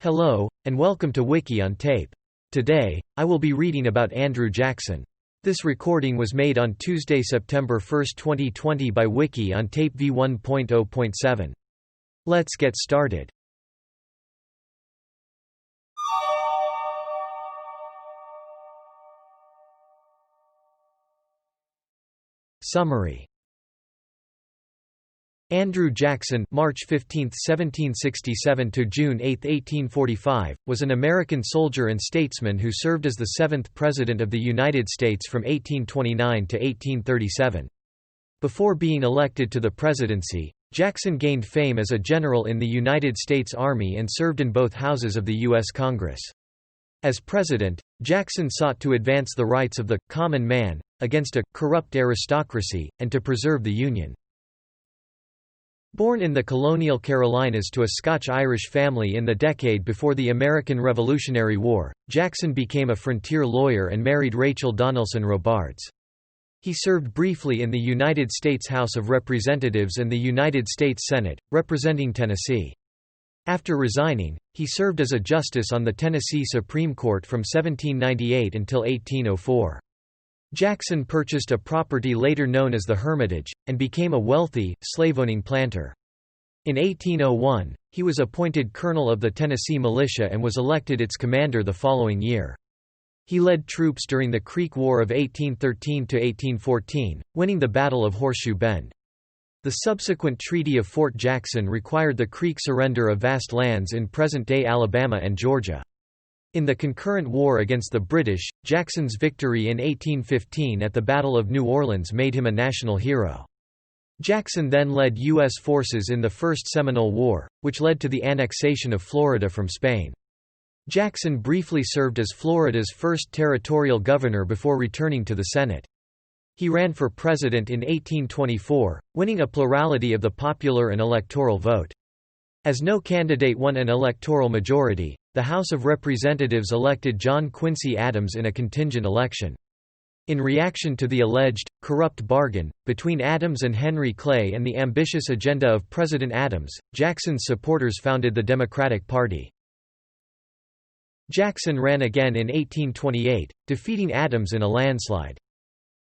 Hello, and welcome to Wiki-On-Tape. Today, I will be reading about Andrew Jackson. This recording was made on Tuesday, September 1, 2020 by Wiki-On-Tape v1.0.7. Let's get started. Summary. Andrew Jackson, March 15, 1767 to June 8, 1845, was an American soldier and statesman who served as the 7th President of the United States from 1829 to 1837. Before being elected to the presidency, Jackson gained fame as a general in the United States Army and served in both houses of the U.S. Congress. As president, Jackson sought to advance the rights of the common man against a corrupt aristocracy, and to preserve the Union. Born in the colonial Carolinas to a Scotch-Irish family in the decade before the American Revolutionary War, Jackson became a frontier lawyer and married Rachel Donaldson Robards. He served briefly in the United States House of Representatives and the United States Senate, representing Tennessee. After resigning, he served as a justice on the Tennessee Supreme Court from 1798 until 1804. Jackson purchased a property later known as the Hermitage, and became a wealthy, slave-owning planter. In 1801, he was appointed colonel of the Tennessee Militia and was elected its commander the following year. He led troops during the Creek War of 1813–1814, winning the Battle of Horseshoe Bend. The subsequent Treaty of Fort Jackson required the Creek surrender of vast lands in present-day Alabama and Georgia. In the concurrent war against the British, Jackson's victory in 1815 at the Battle of New Orleans made him a national hero. Jackson then led U.S. forces in the First Seminole War, which led to the annexation of Florida from Spain. Jackson briefly served as Florida's first territorial governor before returning to the Senate. He ran for president in 1824, winning a plurality of the popular and electoral vote. As no candidate won an electoral majority, the House of Representatives elected John Quincy Adams in a contingent election. In reaction to the alleged, corrupt bargain, between Adams and Henry Clay and the ambitious agenda of President Adams, Jackson's supporters founded the Democratic Party. Jackson ran again in 1828, defeating Adams in a landslide.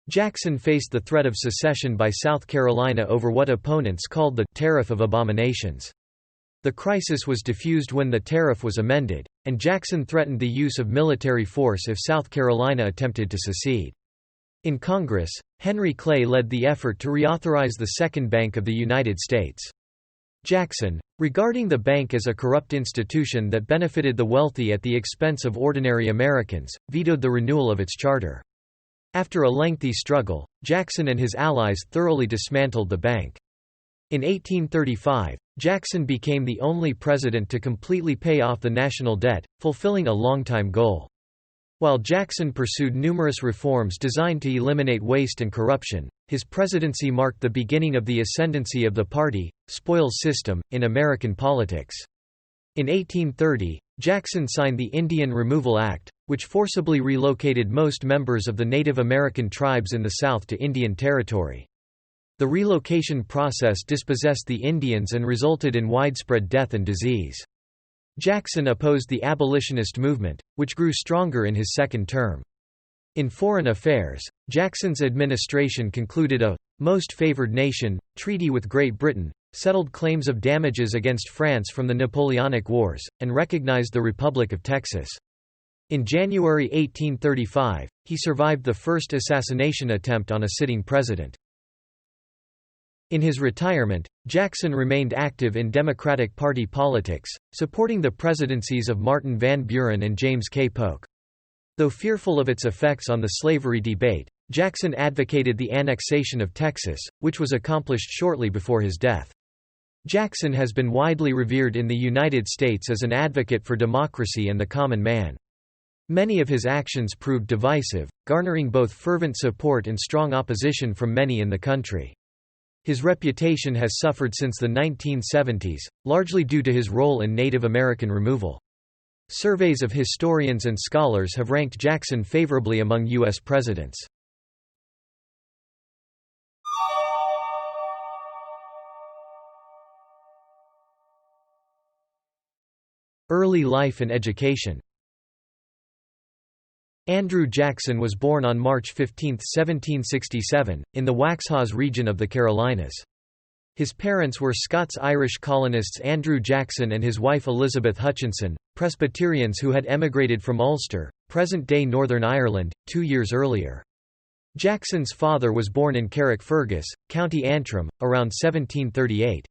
Jackson faced the threat of secession by South Carolina over what opponents called the Tariff of Abominations. The crisis was diffused when the tariff was amended, and Jackson threatened the use of military force if South Carolina attempted to secede. In Congress, Henry Clay led the effort to reauthorize the Second Bank of the United States. Jackson, regarding the bank as a corrupt institution that benefited the wealthy at the expense of ordinary Americans, vetoed the renewal of its charter. After a lengthy struggle, Jackson and his allies thoroughly dismantled the bank. In 1835, Jackson became the only president to completely pay off the national debt, fulfilling a longtime goal. While Jackson pursued numerous reforms designed to eliminate waste and corruption, his presidency marked the beginning of the ascendancy of the party-spoils system, in American politics. In 1830, Jackson signed the Indian Removal Act, which forcibly relocated most members of the Native American tribes in the South to Indian Territory. The relocation process dispossessed the Indians and resulted in widespread death and disease. Jackson opposed the abolitionist movement, which grew stronger in his second term. In foreign affairs, Jackson's administration concluded a most favored nation treaty with Great Britain, settled claims of damages against France from the Napoleonic Wars, and recognized the Republic of Texas. In January 1835, he survived the first assassination attempt on a sitting president. In his retirement, Jackson remained active in Democratic Party politics, supporting the presidencies of Martin Van Buren and James K. Polk. Though fearful of its effects on the slavery debate, Jackson advocated the annexation of Texas, which was accomplished shortly before his death. Jackson has been widely revered in the United States as an advocate for democracy and the common man. Many of his actions proved divisive, garnering both fervent support and strong opposition from many in the country. His reputation has suffered since the 1970s, largely due to his role in Native American removal. Surveys of historians and scholars have ranked Jackson favorably among U.S. presidents. Early life and education. Andrew Jackson was born on March 15, 1767, in the Waxhaws region of the Carolinas. His parents were Scots-Irish colonists Andrew Jackson and his wife Elizabeth Hutchinson, Presbyterians who had emigrated from Ulster, present-day Northern Ireland, 2 years earlier. Jackson's father was born in Carrickfergus, County Antrim, around 1738.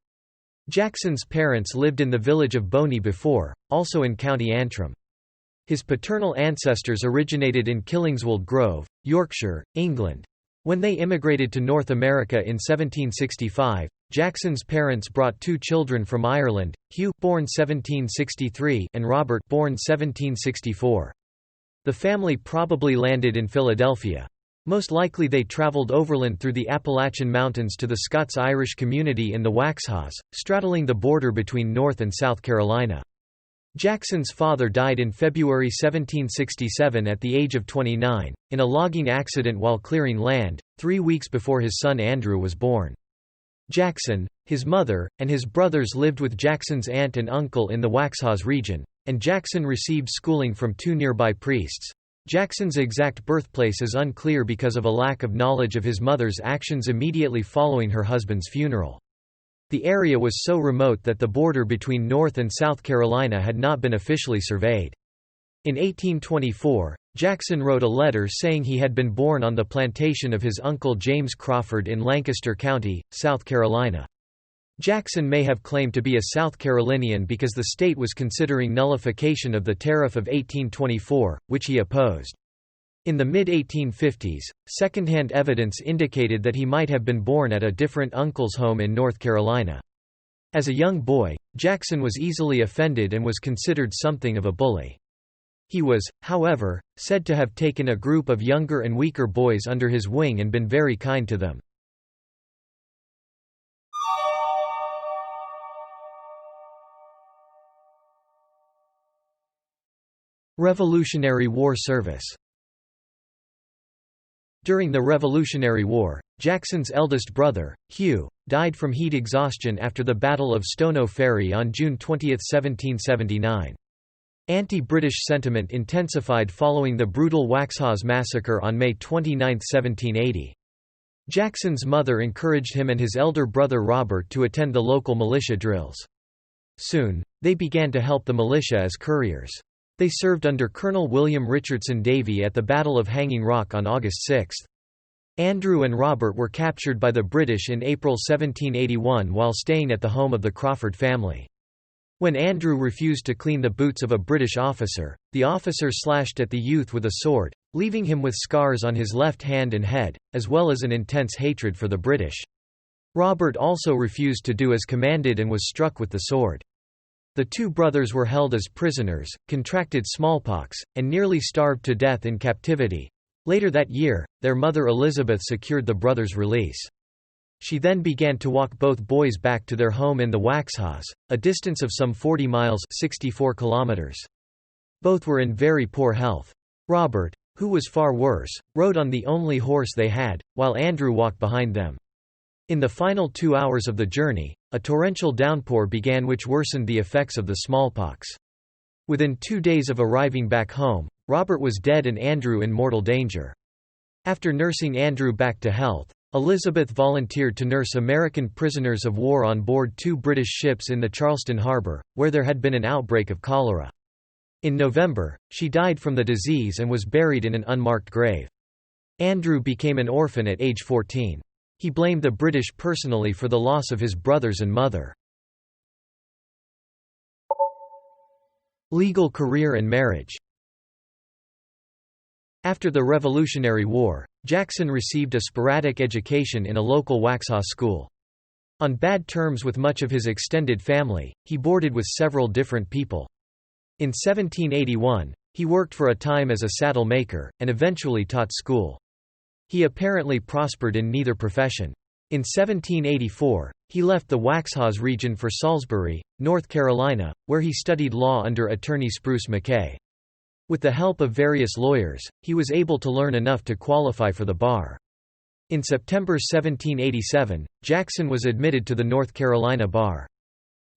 Jackson's parents lived in the village of Boney before, also in County Antrim. His paternal ancestors originated in Killingswold Grove, Yorkshire, England. When they immigrated to North America in 1765, Jackson's parents brought 2 children from Ireland, Hugh born 1763 and Robert born 1764. The family probably landed in Philadelphia. Most likely they traveled overland through the Appalachian Mountains to the Scots-Irish community in the Waxhaws, straddling the border between North and South Carolina. Jackson's father died in February 1767 at the age of 29, in a logging accident while clearing land, 3 weeks before his son Andrew was born. Jackson, his mother, and his brothers lived with Jackson's aunt and uncle in the Waxhaws region, and Jackson received schooling from 2 nearby priests. Jackson's exact birthplace is unclear because of a lack of knowledge of his mother's actions immediately following her husband's funeral. The area was so remote that the border between North and South Carolina had not been officially surveyed. In 1824, Jackson wrote a letter saying he had been born on the plantation of his uncle James Crawford in Lancaster County, South Carolina. Jackson may have claimed to be a South Carolinian because the state was considering nullification of the Tariff of 1824, which he opposed. In the mid-1850s, secondhand evidence indicated that he might have been born at a different uncle's home in North Carolina. As a young boy, Jackson was easily offended and was considered something of a bully. He was, however, said to have taken a group of younger and weaker boys under his wing and been very kind to them. Revolutionary War service. During the Revolutionary War, Jackson's eldest brother, Hugh, died from heat exhaustion after the Battle of Stono Ferry on June 20, 1779. Anti-British sentiment intensified following the brutal Waxhaws massacre on May 29, 1780. Jackson's mother encouraged him and his elder brother Robert to attend the local militia drills. Soon, they began to help the militia as couriers. They served under Colonel William Richardson Davie at the Battle of Hanging Rock on August 6. Andrew and Robert were captured by the British in April 1781 while staying at the home of the Crawford family. When Andrew refused to clean the boots of a British officer, the officer slashed at the youth with a sword, leaving him with scars on his left hand and head, as well as an intense hatred for the British. Robert also refused to do as commanded and was struck with the sword. The 2 brothers were held as prisoners, contracted smallpox, and nearly starved to death in captivity. Later that year, their mother Elizabeth secured the brothers' release. She then began to walk both boys back to their home in the Waxhaws, a distance of some 40 miles (64 kilometers). Both were in very poor health. Robert, who was far worse, rode on the only horse they had, while Andrew walked behind them. In the final 2 hours of the journey, a torrential downpour began which worsened the effects of the smallpox. Within 2 days of arriving back home, Robert was dead and Andrew in mortal danger. After nursing Andrew back to health, Elizabeth volunteered to nurse American prisoners of war on board 2 British ships in the Charleston harbor, where there had been an outbreak of cholera. In November, she died from the disease and was buried in an unmarked grave. Andrew became an orphan at age 14. He blamed the British personally for the loss of his brothers and mother. Legal career and marriage. After the Revolutionary War, Jackson received a sporadic education in a local Waxhaw school. On bad terms with much of his extended family, he boarded with several different people. In 1781, he worked for a time as a saddle maker, and eventually taught school. He apparently prospered in neither profession. In 1784, he left the Waxhaws region for Salisbury, North Carolina, where he studied law under attorney Spruce McKay. With the help of various lawyers, he was able to learn enough to qualify for the bar. In September 1787, Jackson was admitted to the North Carolina bar.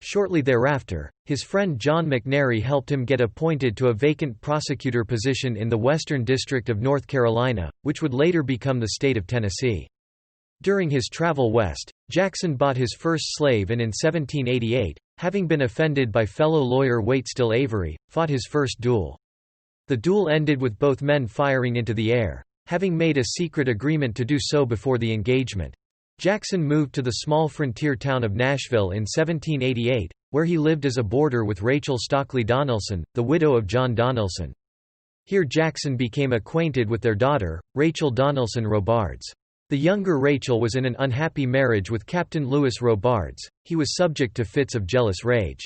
Shortly thereafter, his friend John McNary helped him get appointed to a vacant prosecutor position in the Western District of North Carolina, which would later become the state of Tennessee. During his travel west, Jackson bought his first slave and in 1788, having been offended by fellow lawyer Waitstill Avery, fought his first duel. The duel ended with both men firing into the air. Having made a secret agreement to do so before the engagement, Jackson moved to the small frontier town of Nashville in 1788, where he lived as a boarder with Rachel Stockley Donelson, the widow of John Donelson. Here Jackson became acquainted with their daughter, Rachel Donelson Robards. The younger Rachel was in an unhappy marriage with Captain Lewis Robards. He was subject to fits of jealous rage.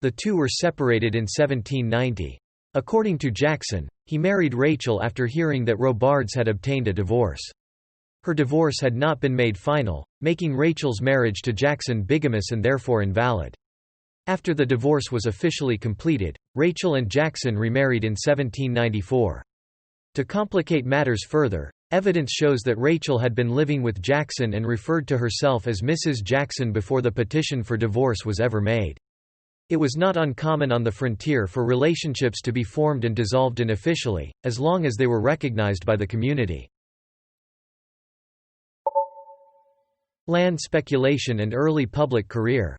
The two were separated in 1790. According to Jackson, he married Rachel after hearing that Robards had obtained a divorce. Her divorce had not been made final, making Rachel's marriage to Jackson bigamous and therefore invalid. After the divorce was officially completed, Rachel and Jackson remarried in 1794. To complicate matters further, evidence shows that Rachel had been living with Jackson and referred to herself as Mrs. Jackson before the petition for divorce was ever made. It was not uncommon on the frontier for relationships to be formed and dissolved unofficially, as long as they were recognized by the community. Land speculation and early public career.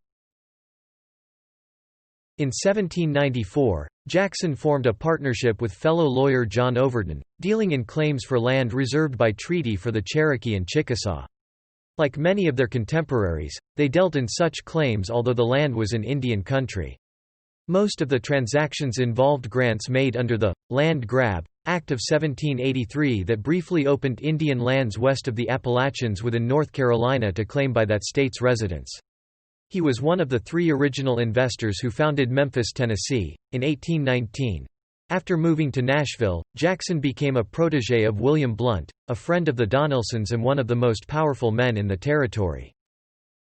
In 1794, Jackson formed a partnership with fellow lawyer John Overton, dealing in claims for land reserved by treaty for the Cherokee and Chickasaw. Like many of their contemporaries, they dealt in such claims although the land was in Indian country. Most of the transactions involved grants made under the Land Grab Act of 1783 that briefly opened Indian lands west of the Appalachians within North Carolina to claim by that state's residents. He was one of the three original investors who founded Memphis, Tennessee, in 1819. After moving to Nashville, Jackson became a protégé of William Blount, a friend of the Donelsons and one of the most powerful men in the territory.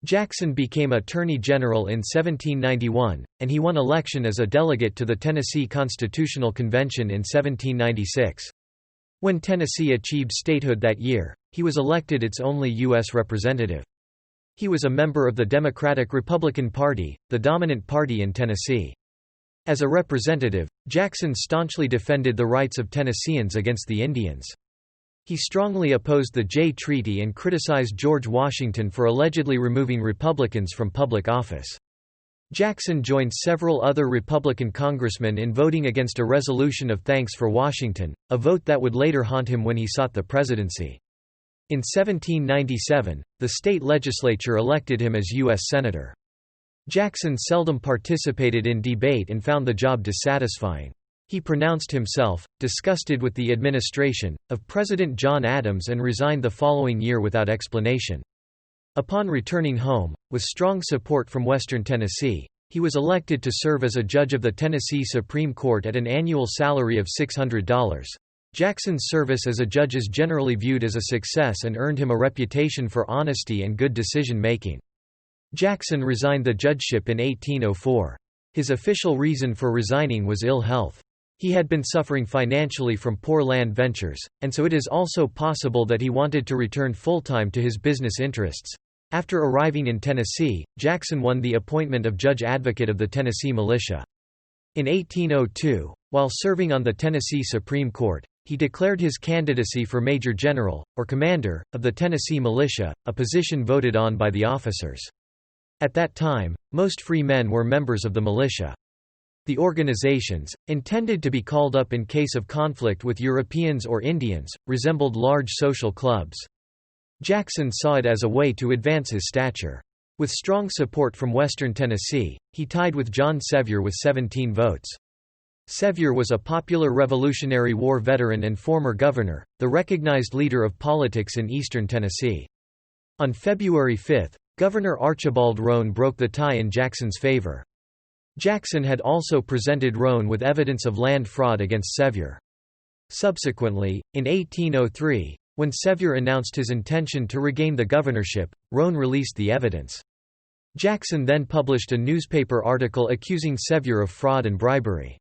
Jackson became Attorney General in 1791, and he won election as a delegate to the Tennessee Constitutional Convention in 1796. When Tennessee achieved statehood that year, he was elected its only U.S. representative. He was a member of the Democratic-Republican Party, the dominant party in Tennessee. As a representative, Jackson staunchly defended the rights of Tennesseans against the Indians. He strongly opposed the Jay Treaty and criticized George Washington for allegedly removing Republicans from public office. Jackson joined several other Republican congressmen in voting against a resolution of thanks for Washington, a vote that would later haunt him when he sought the presidency. In 1797, the state legislature elected him as U.S. Senator. Jackson seldom participated in debate and found the job dissatisfying. He pronounced himself, disgusted with the administration, of President John Adams and resigned the following year without explanation. Upon returning home, with strong support from Western Tennessee, he was elected to serve as a judge of the Tennessee Supreme Court at an annual salary of $600. Jackson's service as a judge is generally viewed as a success and earned him a reputation for honesty and good decision-making. Jackson resigned the judgeship in 1804. His official reason for resigning was ill health. He had been suffering financially from poor land ventures, and so it is also possible that he wanted to return full-time to his business interests. After arriving in Tennessee, Jackson won the appointment of Judge Advocate of the Tennessee Militia. In 1802, while serving on the Tennessee Supreme Court, he declared his candidacy for Major General, or Commander, of the Tennessee Militia, a position voted on by the officers. At that time, most free men were members of the militia. The organizations, intended to be called up in case of conflict with Europeans or Indians, resembled large social clubs. Jackson saw it as a way to advance his stature. With strong support from Western Tennessee, he tied with John Sevier with 17 votes. Sevier was a popular Revolutionary War veteran and former governor, the recognized leader of politics in eastern Tennessee. On February 5, Governor Archibald Roane broke the tie in Jackson's favor. Jackson had also presented Roane with evidence of land fraud against Sevier. Subsequently, in 1803, when Sevier announced his intention to regain the governorship, Roane released the evidence. Jackson then published a newspaper article accusing Sevier of fraud and bribery.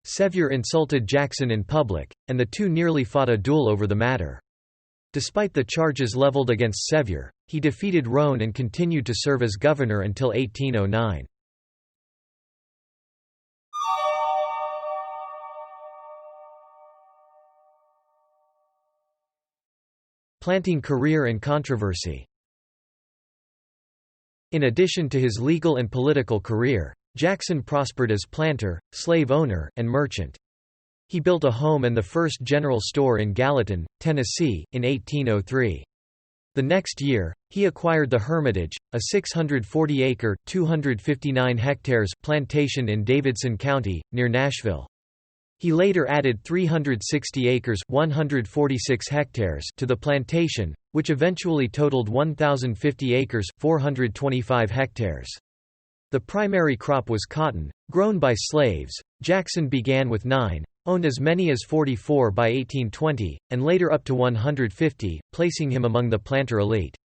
Sevier insulted Jackson in public, and the two nearly fought a duel over the matter. Despite the charges leveled against Sevier, he defeated Roane and continued to serve as governor until 1809. Planting career and controversy. In addition to his legal and political career, Jackson prospered as planter, slave owner, and merchant. He built a home and the first general store in Gallatin, Tennessee, in 1803. The next year, he acquired the Hermitage, a 640-acre (259 hectares) plantation in Davidson County, near Nashville. He later added 360 acres (146 hectares) to the plantation, which eventually totaled 1,050 acres (425 hectares). The primary crop was cotton, grown by slaves. Jackson began with 9, owned as many as 44 by 1820, and later up to 150, placing him among the planter elite.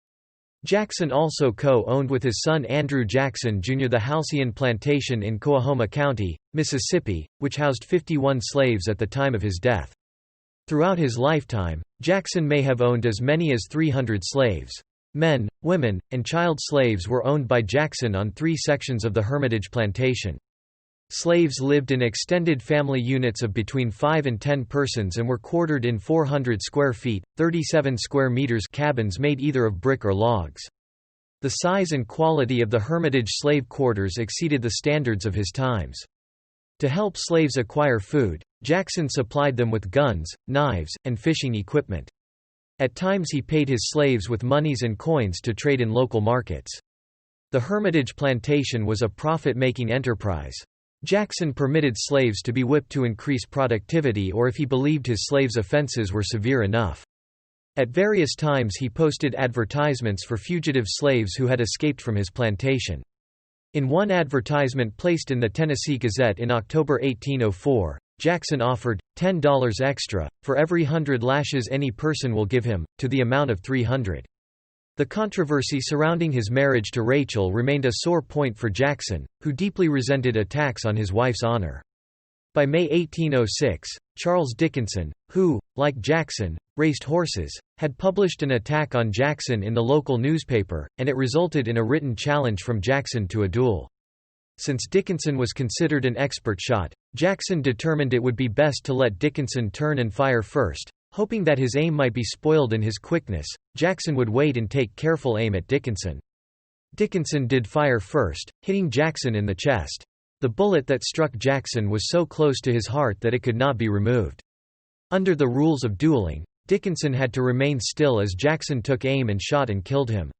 Jackson also co-owned with his son Andrew Jackson Jr. the Halcyon Plantation in Coahoma County, Mississippi, which housed 51 slaves at the time of his death. Throughout his lifetime, Jackson may have owned as many as 300 slaves. Men, women, and child slaves were owned by Jackson on 3 sections of the Hermitage Plantation. Slaves lived in extended family units of between 5 and 10 persons and were quartered in 400 square feet, 37 square meters cabins made either of brick or logs. The size and quality of the Hermitage slave quarters exceeded the standards of his times. To help slaves acquire food, Jackson supplied them with guns, knives, and fishing equipment. At times he paid his slaves with monies and coins to trade in local markets. The Hermitage Plantation was a profit-making enterprise. Jackson permitted slaves to be whipped to increase productivity or if he believed his slaves' offenses were severe enough. At various times he posted advertisements for fugitive slaves who had escaped from his plantation. In one advertisement placed in the Tennessee Gazette in October 1804, Jackson offered $10 extra for every 100 lashes any person will give him, to the amount of 300. The controversy surrounding his marriage to Rachel remained a sore point for Jackson, who deeply resented attacks on his wife's honor. By May 1806, Charles Dickinson, who, like Jackson, raced horses, had published an attack on Jackson in the local newspaper, and it resulted in a written challenge from Jackson to a duel. Since Dickinson was considered an expert shot, Jackson determined it would be best to let Dickinson turn and fire first. Hoping that his aim might be spoiled in his quickness, Jackson would wait and take careful aim at Dickinson. Dickinson did fire first, hitting Jackson in the chest. The bullet that struck Jackson was so close to his heart that it could not be removed. Under the rules of dueling, Dickinson had to remain still as Jackson took aim and shot and killed him.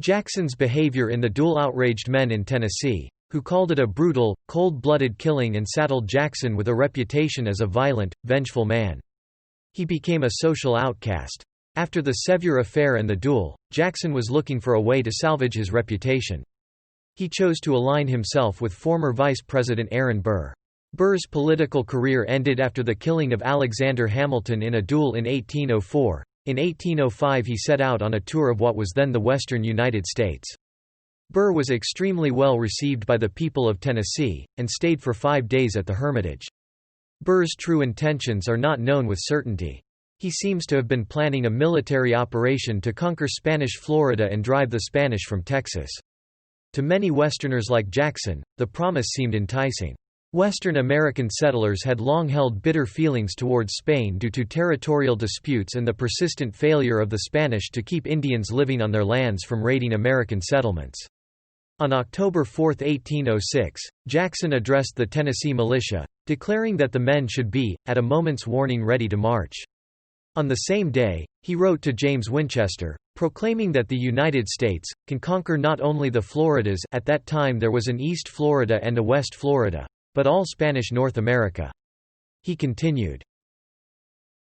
Jackson's behavior in the duel outraged men in Tennessee, who called it a brutal, cold-blooded killing and saddled Jackson with a reputation as a violent, vengeful man. He became a social outcast. After the Sevier affair and the duel, Jackson was looking for a way to salvage his reputation. He chose to align himself with former Vice President Aaron Burr. Burr's political career ended after the killing of Alexander Hamilton in a duel in 1804. In 1805 he set out on a tour of what was then the western United States. Burr was extremely well received by the people of Tennessee, and stayed for 5 days at the Hermitage. Burr's true intentions are not known with certainty. He seems to have been planning a military operation to conquer Spanish Florida and drive the Spanish from Texas. To many Westerners like Jackson, the promise seemed enticing. Western American settlers had long held bitter feelings towards Spain due to territorial disputes and the persistent failure of the Spanish to keep Indians living on their lands from raiding American settlements. On October 4, 1806, Jackson addressed the Tennessee militia, declaring that the men should be, at a moment's warning, ready to march. On the same day, he wrote to James Winchester, proclaiming that the United States can conquer not only the Floridas, at that time there was an East Florida and a West Florida, but all Spanish North America. He continued,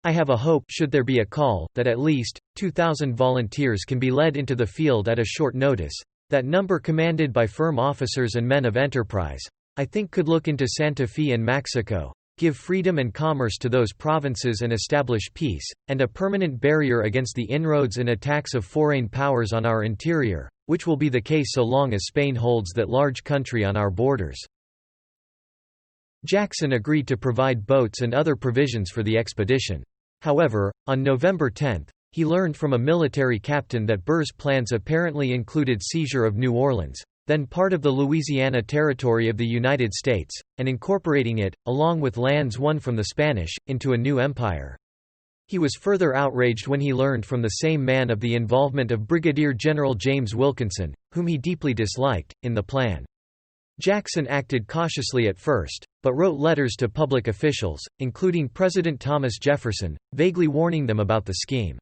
I have a hope, should there be a call, that at least 2,000 volunteers can be led into the field at a short notice. That number, commanded by firm officers and men of enterprise, I think could look into Santa Fe and Mexico, give freedom and commerce to those provinces and establish peace, and a permanent barrier against the inroads and attacks of foreign powers on our interior, which will be the case so long as Spain holds that large country on our borders. Jackson agreed to provide boats and other provisions for the expedition. However, on November 10, he learned from a military captain that Burr's plans apparently included seizure of New Orleans, then part of the Louisiana Territory of the United States, and incorporating it, along with lands won from the Spanish, into a new empire. He was further outraged when he learned from the same man of the involvement of Brigadier General James Wilkinson, whom he deeply disliked, in the plan. Jackson acted cautiously at first, but wrote letters to public officials, including President Thomas Jefferson, vaguely warning them about the scheme.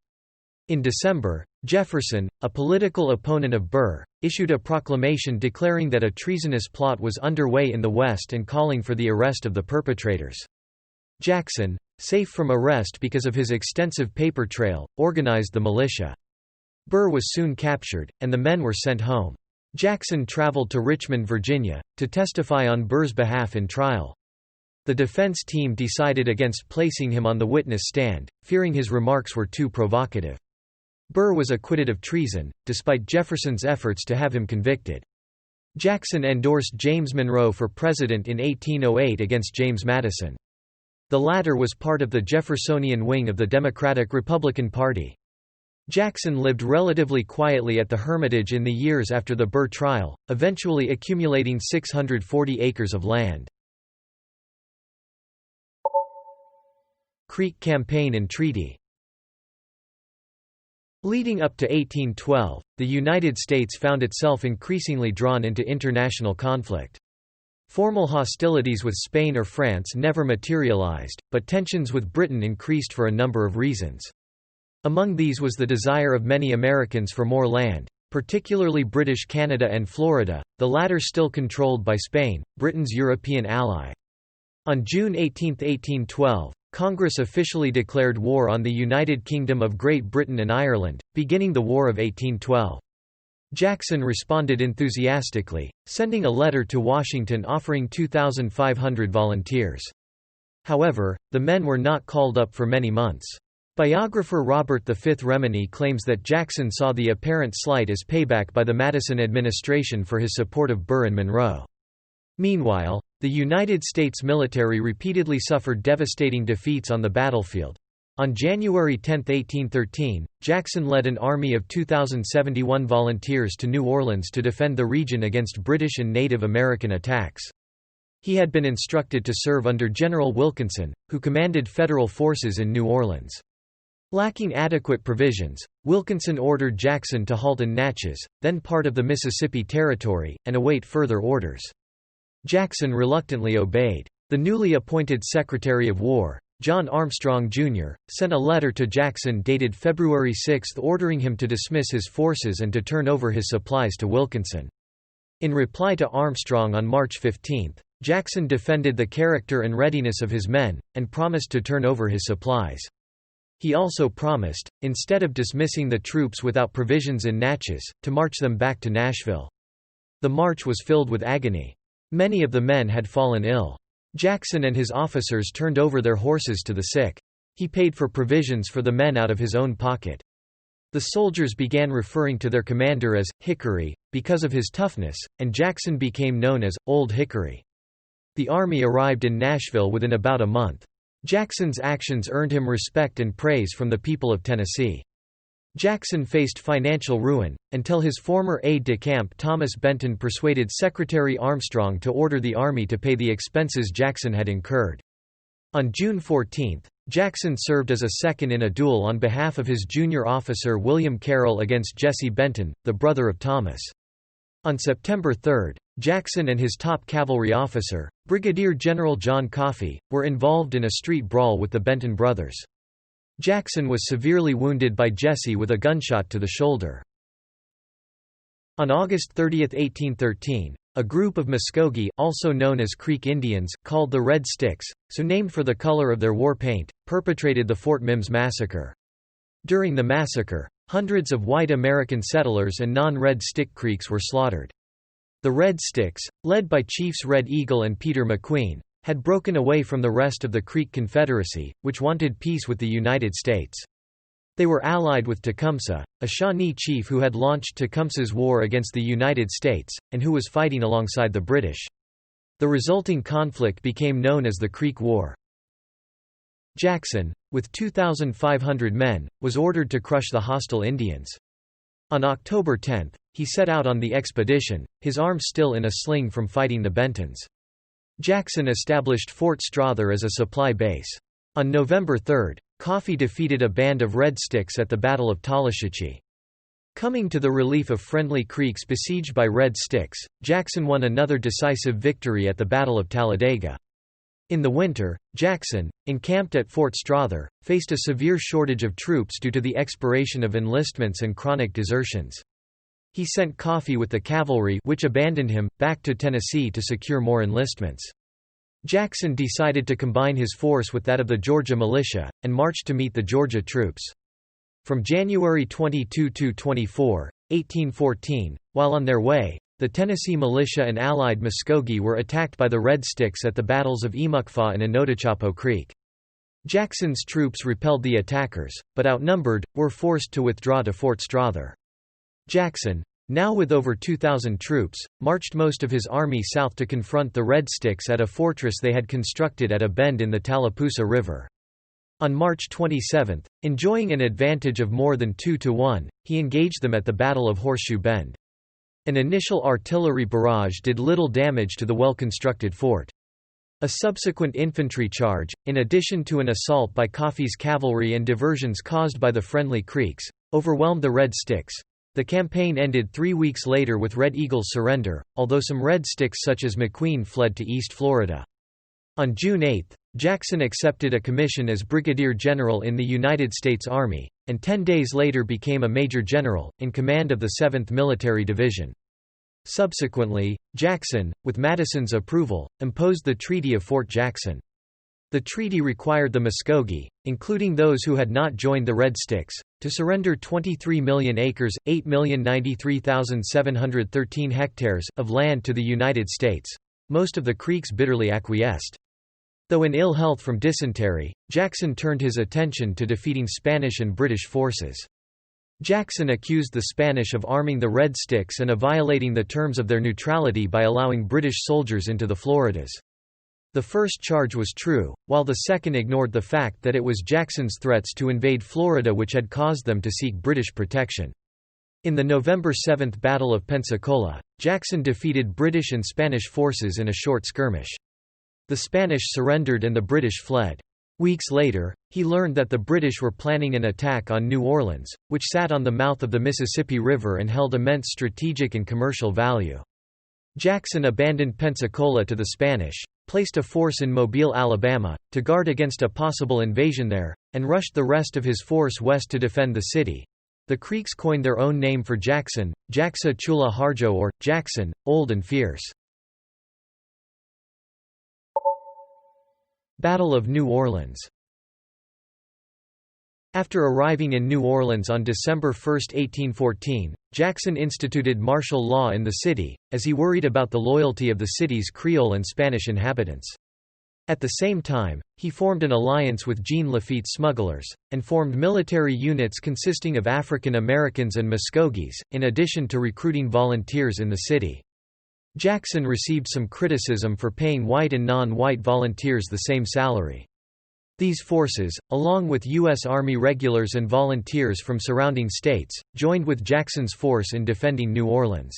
In December, Jefferson, a political opponent of Burr, issued a proclamation declaring that a treasonous plot was underway in the West and calling for the arrest of the perpetrators. Jackson, safe from arrest because of his extensive paper trail, organized the militia. Burr was soon captured, and the men were sent home. Jackson traveled to Richmond, Virginia, to testify on Burr's behalf in trial. The defense team decided against placing him on the witness stand, fearing his remarks were too provocative. Burr was acquitted of treason, despite Jefferson's efforts to have him convicted. Jackson endorsed James Monroe for president in 1808 against James Madison. The latter was part of the Jeffersonian wing of the Democratic-Republican Party. Jackson lived relatively quietly at the Hermitage in the years after the Burr trial, eventually accumulating 640 acres of land. Creek Campaign and Treaty. Leading up to 1812, the United States found itself increasingly drawn into international conflict. Formal hostilities with Spain or France never materialized, but tensions with Britain increased for a number of reasons. Among these was the desire of many Americans for more land, particularly British Canada and Florida, the latter still controlled by Spain, Britain's European ally. On June 18, 1812, Congress officially declared war on the United Kingdom of Great Britain and Ireland, beginning the War of 1812. Jackson responded enthusiastically, sending a letter to Washington offering 2,500 volunteers. However, the men were not called up for many months. Biographer Robert V. Remini claims that Jackson saw the apparent slight as payback by the Madison administration for his support of Burr and Monroe. Meanwhile, the United States military repeatedly suffered devastating defeats on the battlefield. On January 10, 1813, Jackson led an army of 2,071 volunteers to New Orleans to defend the region against British and Native American attacks. He had been instructed to serve under General Wilkinson, who commanded federal forces in New Orleans. Lacking adequate provisions, Wilkinson ordered Jackson to halt in Natchez, then part of the Mississippi Territory, and await further orders. Jackson reluctantly obeyed. The newly appointed Secretary of War, John Armstrong, Jr., sent a letter to Jackson dated February 6 ordering him to dismiss his forces and to turn over his supplies to Wilkinson. In reply to Armstrong on March 15, Jackson defended the character and readiness of his men, and promised to turn over his supplies. He also promised, instead of dismissing the troops without provisions in Natchez, to march them back to Nashville. The march was filled with agony. Many of the men had fallen ill. Jackson and his officers turned over their horses to the sick. He paid for provisions for the men out of his own pocket. The soldiers began referring to their commander as Hickory, because of his toughness, and Jackson became known as Old Hickory. The army arrived in Nashville within about a month. Jackson's actions earned him respect and praise from the people of Tennessee. Jackson faced financial ruin, until his former aide-de-camp Thomas Benton persuaded Secretary Armstrong to order the army to pay the expenses Jackson had incurred. On June 14, Jackson served as a second in a duel on behalf of his junior officer William Carroll against Jesse Benton, the brother of Thomas. On September 3, Jackson and his top cavalry officer, Brigadier General John Coffee, were involved in a street brawl with the Benton brothers. Jackson was severely wounded by Jesse with a gunshot to the shoulder. On August 30, 1813, a group of Muskogee, also known as Creek Indians, called the Red Sticks, so named for the color of their war paint, perpetrated the Fort Mims Massacre. During the massacre, hundreds of white American settlers and non-Red Stick Creeks were slaughtered. The Red Sticks, led by Chiefs Red Eagle and Peter McQueen, had broken away from the rest of the Creek Confederacy, which wanted peace with the United States. They were allied with Tecumseh, a Shawnee chief who had launched Tecumseh's war against the United States, and who was fighting alongside the British. The resulting conflict became known as the Creek War. Jackson, with 2,500 men, was ordered to crush the hostile Indians. On October 10, he set out on the expedition, his arm still in a sling from fighting the Bentons. Jackson established Fort Strother as a supply base. On November 3, Coffee defeated a band of Red Sticks at the Battle of Talashichi. Coming to the relief of friendly Creeks besieged by Red Sticks, Jackson won another decisive victory at the Battle of Talladega. In the winter, Jackson, encamped at Fort Strother, faced a severe shortage of troops due to the expiration of enlistments and chronic desertions. He sent Coffee with the cavalry, which abandoned him, back to Tennessee to secure more enlistments. Jackson decided to combine his force with that of the Georgia militia, and marched to meet the Georgia troops. From January 22–24, 1814, while on their way, the Tennessee militia and allied Muskogee were attacked by the Red Sticks at the battles of Emukfa and Onotochapo Creek. Jackson's troops repelled the attackers, but outnumbered, were forced to withdraw to Fort Strother. Jackson, now with over 2,000 troops, marched most of his army south to confront the Red Sticks at a fortress they had constructed at a bend in the Tallapoosa River. On March 27, enjoying an advantage of more than 2–1, he engaged them at the Battle of Horseshoe Bend. An initial artillery barrage did little damage to the well-constructed fort. A subsequent infantry charge, in addition to an assault by Coffee's cavalry and diversions caused by the friendly Creeks, overwhelmed the Red Sticks. The campaign ended 3 weeks later with Red Eagle's surrender, although some Red Sticks such as McQueen fled to East Florida. On June 8, Jackson accepted a commission as brigadier general in the United States Army, and 10 days later became a major general, in command of the 7th Military Division. Subsequently, Jackson, with Madison's approval, imposed the Treaty of Fort Jackson. The treaty required the Muskogee, including those who had not joined the Red Sticks, to surrender 23 million acres, 8,093,713 hectares, of land to the United States. Most of the Creeks bitterly acquiesced. Though in ill health from dysentery, Jackson turned his attention to defeating Spanish and British forces. Jackson accused the Spanish of arming the Red Sticks and of violating the terms of their neutrality by allowing British soldiers into the Floridas. The first charge was true, while the second ignored the fact that it was Jackson's threats to invade Florida which had caused them to seek British protection. In the November 7 Battle of Pensacola, Jackson defeated British and Spanish forces in a short skirmish. The Spanish surrendered and the British fled. Weeks later, he learned that the British were planning an attack on New Orleans, which sat on the mouth of the Mississippi River and held immense strategic and commercial value. Jackson abandoned Pensacola to the Spanish, placed a force in Mobile, Alabama, to guard against a possible invasion there, and rushed the rest of his force west to defend the city. The Creeks coined their own name for Jackson, Jacksa Chula Harjo, or Jackson, Old and Fierce. Battle of New Orleans. After arriving in New Orleans on December 1, 1814, Jackson instituted martial law in the city, as he worried about the loyalty of the city's Creole and Spanish inhabitants. At the same time, he formed an alliance with Jean Lafitte's smugglers, and formed military units consisting of African Americans and Muskogees, in addition to recruiting volunteers in the city. Jackson received some criticism for paying white and non-white volunteers the same salary. These forces, along with U.S. Army regulars and volunteers from surrounding states, joined with Jackson's force in defending New Orleans.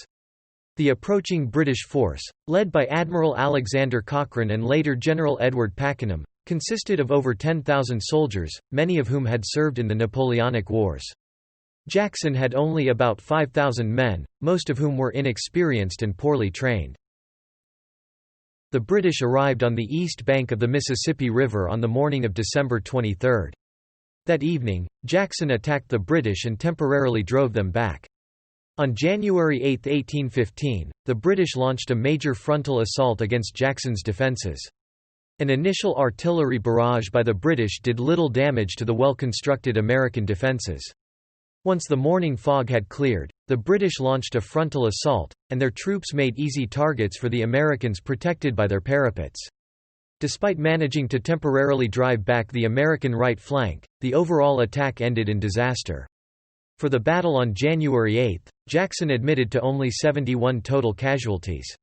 The approaching British force, led by Admiral Alexander Cochrane and later General Edward Pakenham, consisted of over 10,000 soldiers, many of whom had served in the Napoleonic Wars. Jackson had only about 5,000 men, most of whom were inexperienced and poorly trained. The British arrived on the east bank of the Mississippi River on the morning of December 23. That evening, Jackson attacked the British and temporarily drove them back. On January 8, 1815, the British launched a major frontal assault against Jackson's defences. An initial artillery barrage by the British did little damage to the well-constructed American defences. Once the morning fog had cleared, the British launched a frontal assault, and their troops made easy targets for the Americans protected by their parapets. Despite managing to temporarily drive back the American right flank, the overall attack ended in disaster. For the battle on January 8, Jackson admitted to only 71 total casualties.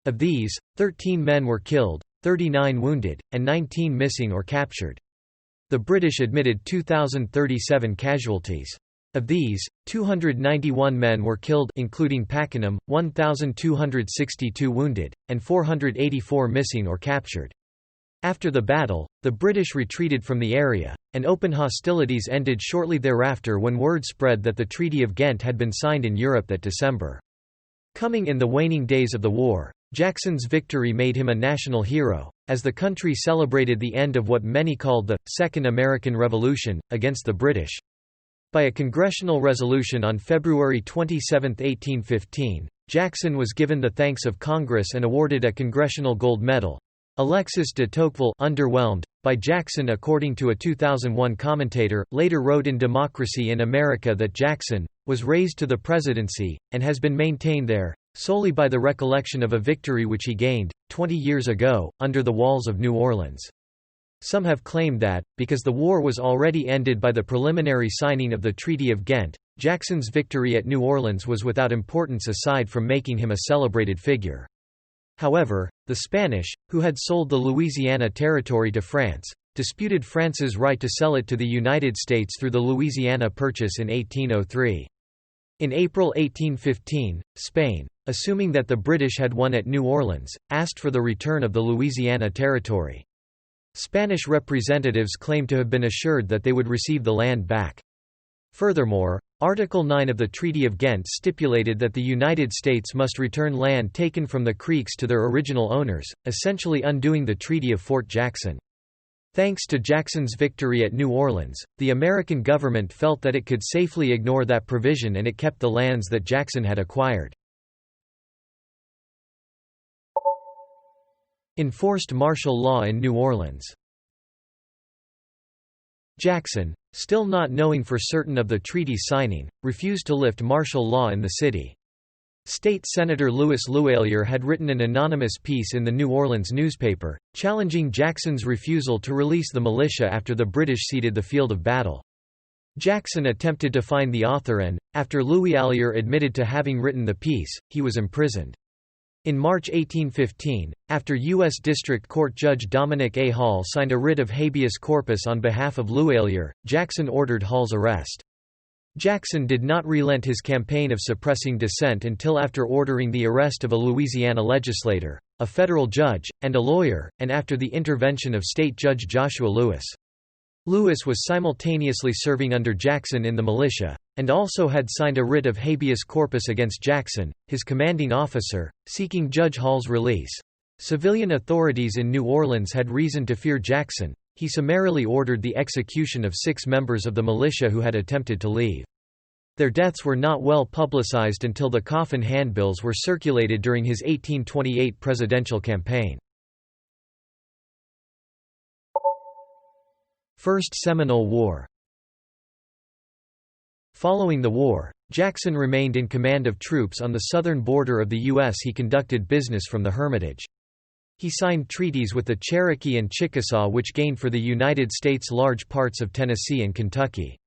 Of these, 13 men were killed, 39 wounded, and 19 missing or captured. The British admitted 2,037 casualties. Of these, 291 men were killed including Pakenham, 1,262 wounded, and 484 missing or captured. After the battle, the British retreated from the area, and open hostilities ended shortly thereafter when word spread that the Treaty of Ghent had been signed in Europe that December. Coming in the waning days of the war, Jackson's victory made him a national hero, as the country celebrated the end of what many called the Second American Revolution, against the British. By a congressional resolution on February 27, 1815, Jackson was given the thanks of Congress and awarded a Congressional Gold Medal. Alexis de Tocqueville, underwhelmed by Jackson according to a 2001 commentator, later wrote in Democracy in America that Jackson was raised to the presidency, and has been maintained there, solely by the recollection of a victory which he gained, 20 years ago, under the walls of New Orleans. Some have claimed that, because the war was already ended by the preliminary signing of the Treaty of Ghent, Jackson's victory at New Orleans was without importance aside from making him a celebrated figure. However, the Spanish, who had sold the Louisiana Territory to France, disputed France's right to sell it to the United States through the Louisiana Purchase in 1803. In April 1815, Spain, assuming that the British had won at New Orleans, asked for the return of the Louisiana Territory. Spanish representatives claimed to have been assured that they would receive the land back. Furthermore, Article 9 of the Treaty of Ghent stipulated that the United States must return land taken from the Creeks to their original owners, essentially undoing the Treaty of Fort Jackson. Thanks to Jackson's victory at New Orleans, the American government felt that it could safely ignore that provision and it kept the lands that Jackson had acquired. Enforced martial law in New Orleans. Jackson, still not knowing for certain of the treaty's signing, refused to lift martial law in the city. State Senator Louis Louallier had written an anonymous piece in the New Orleans newspaper, challenging Jackson's refusal to release the militia after the British ceded the field of battle. Jackson attempted to find the author and, after Louallier admitted to having written the piece, he was imprisoned. In March 1815, after U.S. District Court Judge Dominic A. Hall signed a writ of habeas corpus on behalf of Louallier, Jackson ordered Hall's arrest. Jackson did not relent his campaign of suppressing dissent until after ordering the arrest of a Louisiana legislator, a federal judge, and a lawyer, and after the intervention of State Judge Joshua Lewis. Lewis was simultaneously serving under Jackson in the militia, and also had signed a writ of habeas corpus against Jackson, his commanding officer, seeking Judge Hall's release. Civilian authorities in New Orleans had reason to fear Jackson. He summarily ordered the execution of 6 members of the militia who had attempted to leave. Their deaths were not well publicized until the coffin handbills were circulated during his 1828 presidential campaign. First Seminole War. Following the war, Jackson remained in command of troops on the southern border of the U.S. He conducted business from the Hermitage. He signed treaties with the Cherokee and Chickasaw which gained for the United States large parts of Tennessee and Kentucky.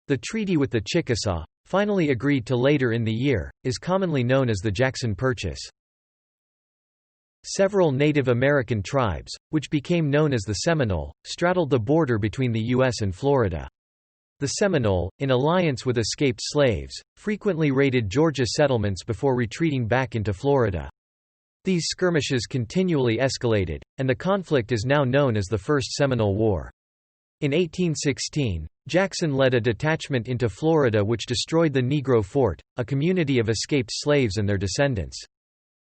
The treaty with the Chickasaw, finally agreed to later in the year, is commonly known as the Jackson Purchase. Several Native American tribes, which became known as the Seminole, straddled the border between the U.S. and Florida. The Seminole, in alliance with escaped slaves, frequently raided Georgia settlements before retreating back into Florida. These skirmishes continually escalated, and the conflict is now known as the First Seminole War. In 1816, Jackson led a detachment into Florida which destroyed the Negro Fort, a community of escaped slaves and their descendants.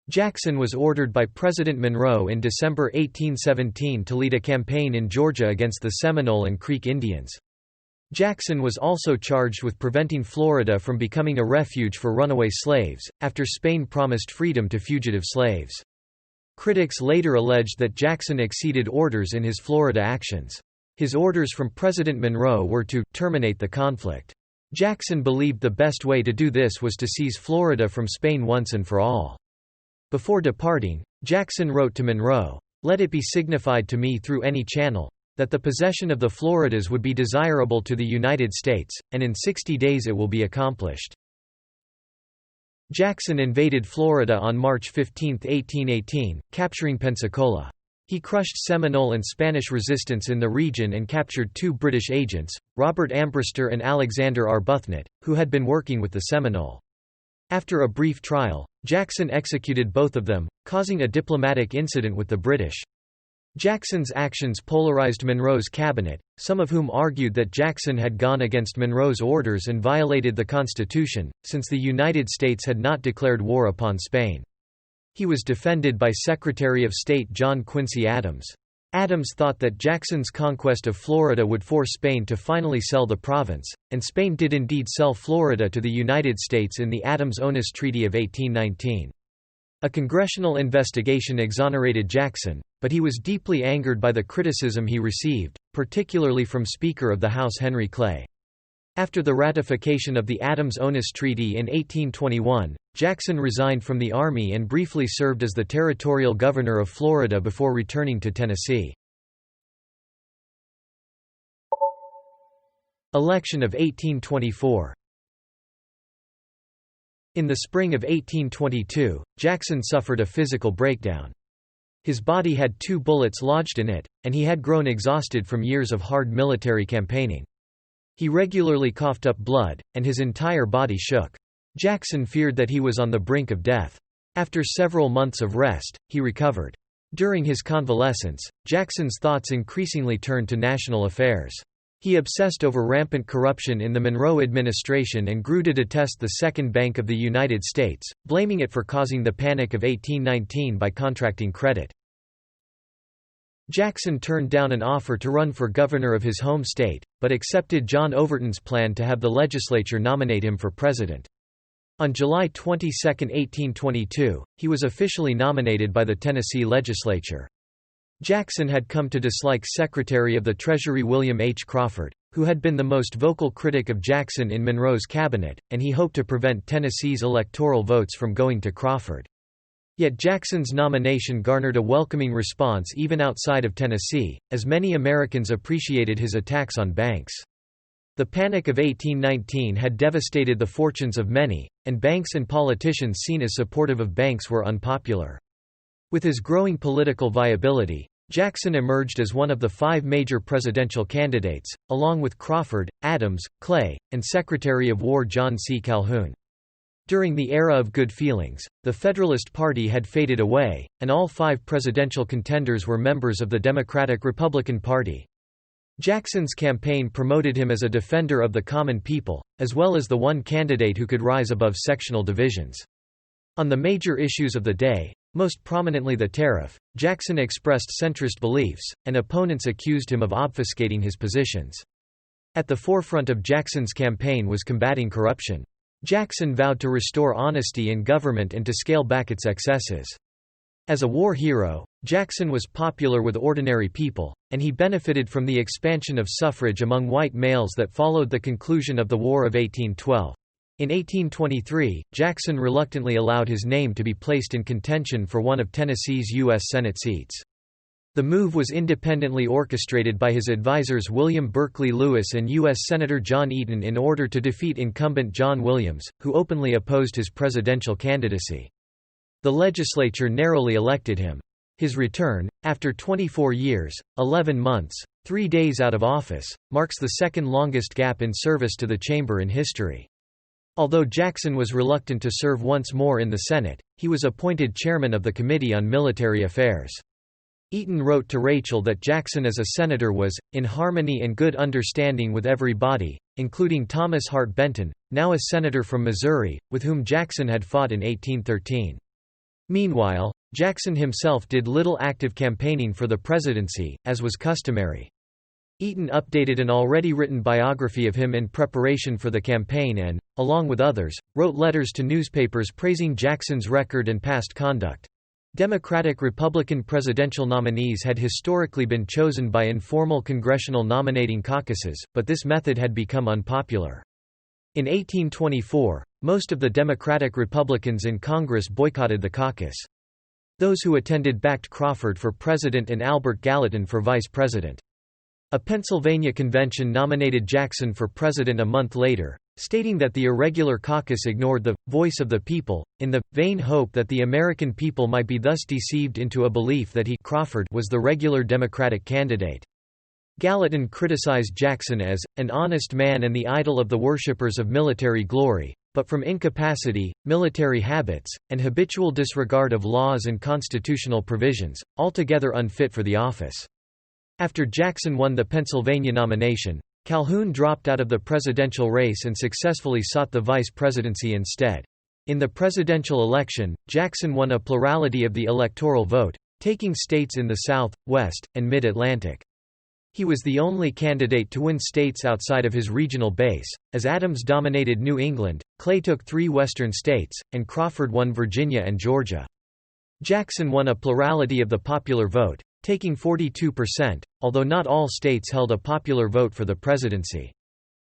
Jackson was ordered by President Monroe in December 1817 to lead a campaign in Georgia against the Seminole and Creek Indians. Jackson was also charged with preventing Florida from becoming a refuge for runaway slaves, after Spain promised freedom to fugitive slaves. Critics later alleged that Jackson exceeded orders in his Florida actions. His orders from President Monroe were to terminate the conflict. Jackson believed the best way to do this was to seize Florida from Spain once and for all. Before departing, Jackson wrote to Monroe, "Let it be signified to me through any channel, that the possession of the Floridas would be desirable to the United States, and in 60 days it will be accomplished." Jackson invaded Florida on March 15, 1818, capturing Pensacola. He crushed Seminole and Spanish resistance in the region and captured 2 British agents, Robert Ambrister and Alexander Arbuthnot, who had been working with the Seminole. After a brief trial, Jackson executed both of them, causing a diplomatic incident with the British. Jackson's actions polarized Monroe's cabinet, some of whom argued that Jackson had gone against Monroe's orders and violated the Constitution, since the United States had not declared war upon Spain. He was defended by Secretary of State John Quincy Adams. Adams thought that Jackson's conquest of Florida would force Spain to finally sell the province, and Spain did indeed sell Florida to the United States in the Adams-Onis Treaty of 1819. A congressional investigation exonerated Jackson, but he was deeply angered by the criticism he received, particularly from Speaker of the House Henry Clay. After the ratification of the Adams-Onis Treaty in 1821, Jackson resigned from the Army and briefly served as the territorial governor of Florida before returning to Tennessee. Election of 1824. In the spring of 1822, Jackson suffered a physical breakdown. His body had 2 bullets lodged in it, and he had grown exhausted from years of hard military campaigning. He regularly coughed up blood, and his entire body shook. Jackson feared that he was on the brink of death. After several months of rest, he recovered. During his convalescence, Jackson's thoughts increasingly turned to national affairs. He obsessed over rampant corruption in the Monroe administration and grew to detest the Second Bank of the United States, blaming it for causing the Panic of 1819 by contracting credit. Jackson turned down an offer to run for governor of his home state, but accepted John Overton's plan to have the legislature nominate him for president. On July 22, 1822, he was officially nominated by the Tennessee legislature. Jackson had come to dislike Secretary of the Treasury William H. Crawford, who had been the most vocal critic of Jackson in Monroe's cabinet, and he hoped to prevent Tennessee's electoral votes from going to Crawford. Yet Jackson's nomination garnered a welcoming response even outside of Tennessee, as many Americans appreciated his attacks on banks. The Panic of 1819 had devastated the fortunes of many, and banks and politicians seen as supportive of banks were unpopular. With his growing political viability, Jackson emerged as one of the 5 major presidential candidates, along with Crawford, Adams, Clay, and Secretary of War John C. Calhoun. During the era of good feelings, the Federalist Party had faded away, and all 5 presidential contenders were members of the Democratic-Republican Party. Jackson's campaign promoted him as a defender of the common people, as well as the one candidate who could rise above sectional divisions. On the major issues of the day, most prominently the tariff, Jackson expressed centrist beliefs, and opponents accused him of obfuscating his positions. At the forefront of Jackson's campaign was combating corruption. Jackson vowed to restore honesty in government and to scale back its excesses. As a war hero, Jackson was popular with ordinary people, and he benefited from the expansion of suffrage among white males that followed the conclusion of the War of 1812. In 1823, Jackson reluctantly allowed his name to be placed in contention for one of Tennessee's U.S. Senate seats. The move was independently orchestrated by his advisors William Berkeley Lewis and U.S. Senator John Eaton in order to defeat incumbent John Williams, who openly opposed his presidential candidacy. The legislature narrowly elected him. His return, after 24 years, 11 months, 3 days out of office, marks the second longest gap in service to the chamber in history. Although Jackson was reluctant to serve once more in the Senate, he was appointed chairman of the Committee on Military Affairs. Eaton wrote to Rachel that Jackson as a senator was, in harmony and good understanding with everybody, including Thomas Hart Benton, now a senator from Missouri, with whom Jackson had fought in 1813. Meanwhile, Jackson himself did little active campaigning for the presidency, as was customary. Eaton updated an already written biography of him in preparation for the campaign and, along with others, wrote letters to newspapers praising Jackson's record and past conduct. Democratic-Republican presidential nominees had historically been chosen by informal congressional nominating caucuses, but this method had become unpopular. In 1824, most of the Democratic Republicans in Congress boycotted the caucus. Those who attended backed Crawford for president and Albert Gallatin for vice president. A Pennsylvania convention nominated Jackson for president a month later, stating that the irregular caucus ignored the voice of the people, in the vain hope that the American people might be thus deceived into a belief that he Crawford was the regular Democratic candidate. Gallatin criticized Jackson as an honest man and the idol of the worshippers of military glory, but from incapacity, military habits, and habitual disregard of laws and constitutional provisions, altogether unfit for the office. After Jackson won the Pennsylvania nomination, Calhoun dropped out of the presidential race and successfully sought the vice presidency instead. In the presidential election, Jackson won a plurality of the electoral vote, taking states in the South, West, and Mid-Atlantic. He was the only candidate to win states outside of his regional base, as Adams dominated New England, Clay took 3 western states, and Crawford won Virginia and Georgia. Jackson won a plurality of the popular vote, taking 42%, although not all states held a popular vote for the presidency.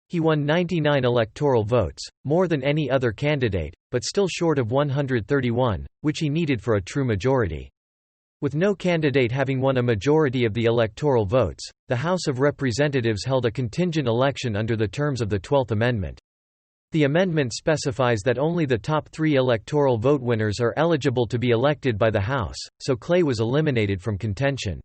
He won 99 electoral votes, more than any other candidate, but still short of 131, which he needed for a true majority. With no candidate having won a majority of the electoral votes, the House of Representatives held a contingent election under the terms of the 12th Amendment. The amendment specifies that only the top 3 electoral vote winners are eligible to be elected by the House, so Clay was eliminated from contention.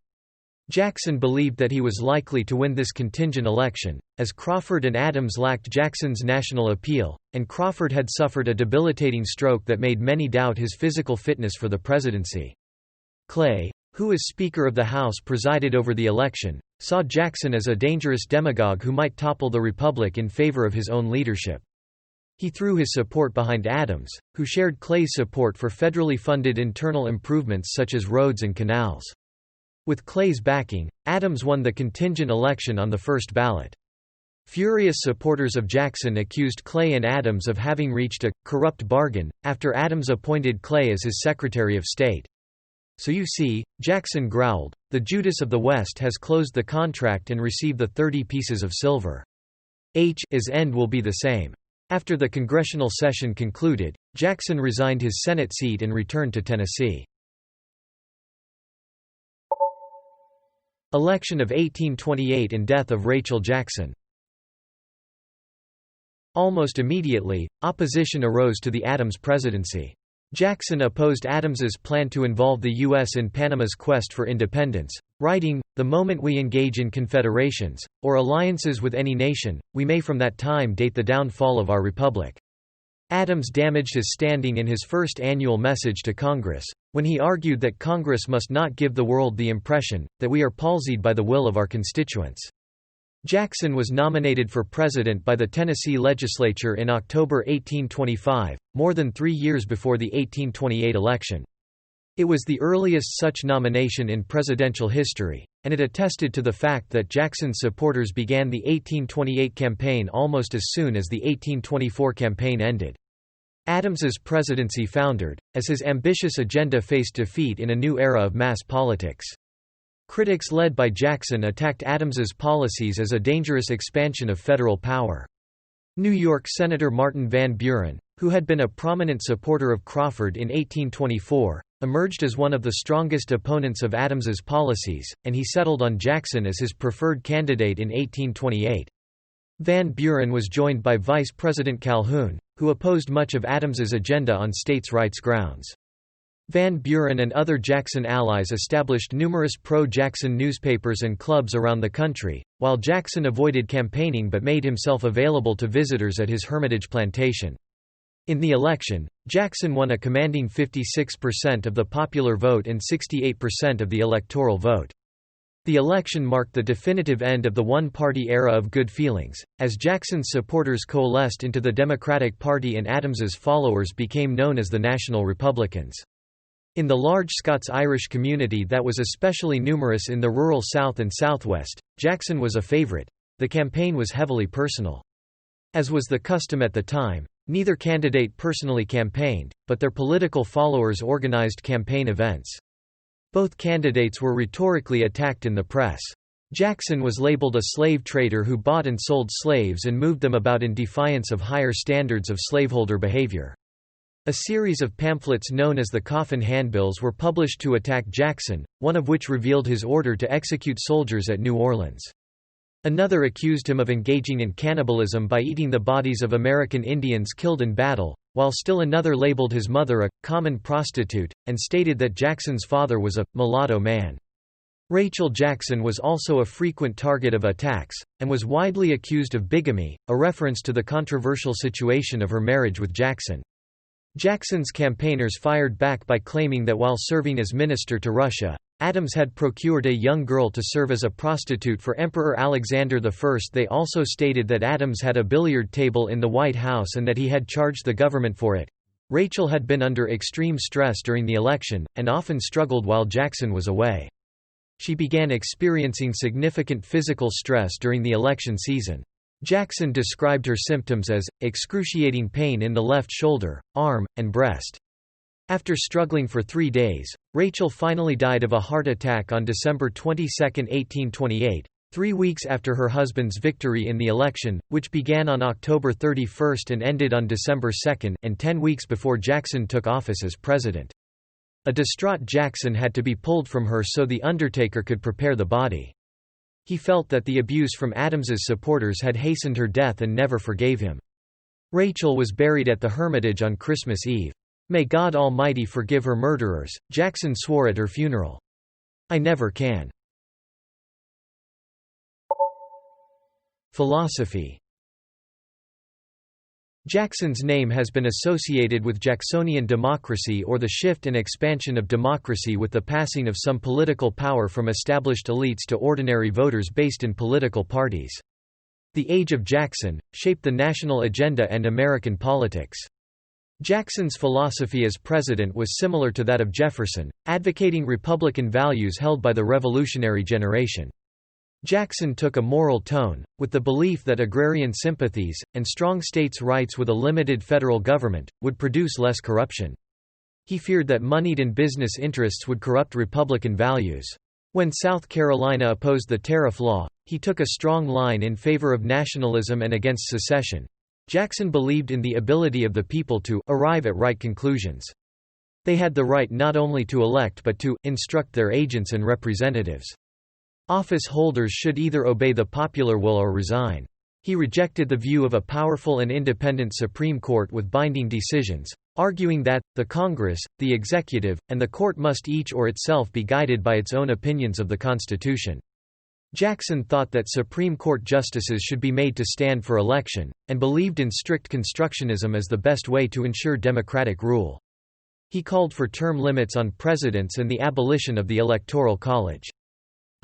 Jackson believed that he was likely to win this contingent election, as Crawford and Adams lacked Jackson's national appeal, and Crawford had suffered a debilitating stroke that made many doubt his physical fitness for the presidency. Clay, who as Speaker of the House presided over the election, saw Jackson as a dangerous demagogue who might topple the Republic in favor of his own leadership. He threw his support behind Adams, who shared Clay's support for federally funded internal improvements such as roads and canals. With Clay's backing, Adams won the contingent election on the first ballot. Furious supporters of Jackson accused Clay and Adams of having reached a corrupt bargain, after Adams appointed Clay as his Secretary of State. "So you see," Jackson growled, "the Judas of the West has closed the contract and received the 30 pieces of silver. His end will be the same." After the congressional session concluded, Jackson resigned his Senate seat and returned to Tennessee. Election of 1828 and death of Rachel Jackson. Almost immediately, opposition arose to the Adams presidency. Jackson opposed Adams's plan to involve the U.S. in Panama's quest for independence, writing, "The moment we engage in confederations, or alliances with any nation, we may from that time date the downfall of our republic." Adams damaged his standing in his first annual message to Congress, when he argued that Congress must not give the world the impression that we are palsied by the will of our constituents. Jackson was nominated for president by the Tennessee legislature in October 1825, more than 3 years before the 1828 election. It was the earliest such nomination in presidential history, and it attested to the fact that Jackson's supporters began the 1828 campaign almost as soon as the 1824 campaign ended. Adams's presidency foundered, as his ambitious agenda faced defeat in a new era of mass politics. Critics led by Jackson attacked Adams's policies as a dangerous expansion of federal power. New York Senator Martin Van Buren, who had been a prominent supporter of Crawford in 1824, emerged as one of the strongest opponents of Adams's policies, and he settled on Jackson as his preferred candidate in 1828. Van Buren was joined by Vice President Calhoun, who opposed much of Adams's agenda on states' rights grounds. Van Buren and other Jackson allies established numerous pro-Jackson newspapers and clubs around the country, while Jackson avoided campaigning but made himself available to visitors at his Hermitage plantation. In the election, Jackson won a commanding 56% of the popular vote and 68% of the electoral vote. The election marked the definitive end of the one-party era of good feelings, as Jackson's supporters coalesced into the Democratic Party and Adams's followers became known as the National Republicans. In the large Scots-Irish community that was especially numerous in the rural South and Southwest, Jackson was a favorite. The campaign was heavily personal. As was the custom at the time, neither candidate personally campaigned, but their political followers organized campaign events. Both candidates were rhetorically attacked in the press. Jackson was labeled a slave trader who bought and sold slaves and moved them about in defiance of higher standards of slaveholder behavior. A series of pamphlets known as the Coffin Handbills were published to attack Jackson, one of which revealed his order to execute soldiers at New Orleans. Another accused him of engaging in cannibalism by eating the bodies of American Indians killed in battle, while still another labeled his mother a common prostitute, and stated that Jackson's father was a mulatto man. Rachel Jackson was also a frequent target of attacks, and was widely accused of bigamy, a reference to the controversial situation of her marriage with Jackson. Jackson's campaigners fired back by claiming that while serving as minister to Russia, Adams had procured a young girl to serve as a prostitute for Emperor Alexander I. They also stated that Adams had a billiard table in the White House and that he had charged the government for it. Rachel had been under extreme stress during the election, and often struggled while Jackson was away. She began experiencing significant physical stress during the election season. Jackson described her symptoms as excruciating pain in the left shoulder, arm, and breast. After struggling for 3 days, Rachel finally died of a heart attack on December 22, 1828, 3 weeks after her husband's victory in the election, which began on October 31 and ended on December 2, and 10 weeks before Jackson took office as president. A distraught Jackson had to be pulled from her so the undertaker could prepare the body. He felt that the abuse from Adams's supporters had hastened her death and never forgave him. Rachel was buried at the Hermitage on Christmas Eve. "May God Almighty forgive her murderers," Jackson swore at her funeral. "I never can." Philosophy. Jackson's name has been associated with Jacksonian democracy, or the shift and expansion of democracy with the passing of some political power from established elites to ordinary voters based in political parties. The Age of Jackson shaped the national agenda and American politics. Jackson's philosophy as president was similar to that of Jefferson, advocating Republican values held by the Revolutionary generation. Jackson took a moral tone, with the belief that agrarian sympathies, and strong states' rights with a limited federal government, would produce less corruption. He feared that moneyed and business interests would corrupt Republican values. When South Carolina opposed the tariff law, he took a strong line in favor of nationalism and against secession. Jackson believed in the ability of the people to arrive at right conclusions. They had the right not only to elect but to instruct their agents and representatives. Office holders should either obey the popular will or resign. He rejected the view of a powerful and independent Supreme Court with binding decisions, arguing that, the Congress, the executive, and the court must each or itself be guided by its own opinions of the Constitution. Jackson thought that Supreme Court justices should be made to stand for election, and believed in strict constructionism as the best way to ensure democratic rule. He called for term limits on presidents and the abolition of the Electoral College.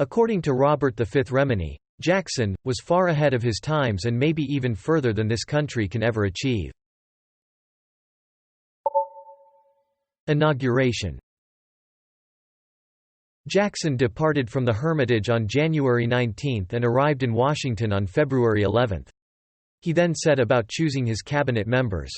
According to Robert V. Remini, Jackson was far ahead of his times and maybe even further than this country can ever achieve. Inauguration. Jackson departed from the Hermitage on January 19 and arrived in Washington on February 11. He then set about choosing his cabinet members.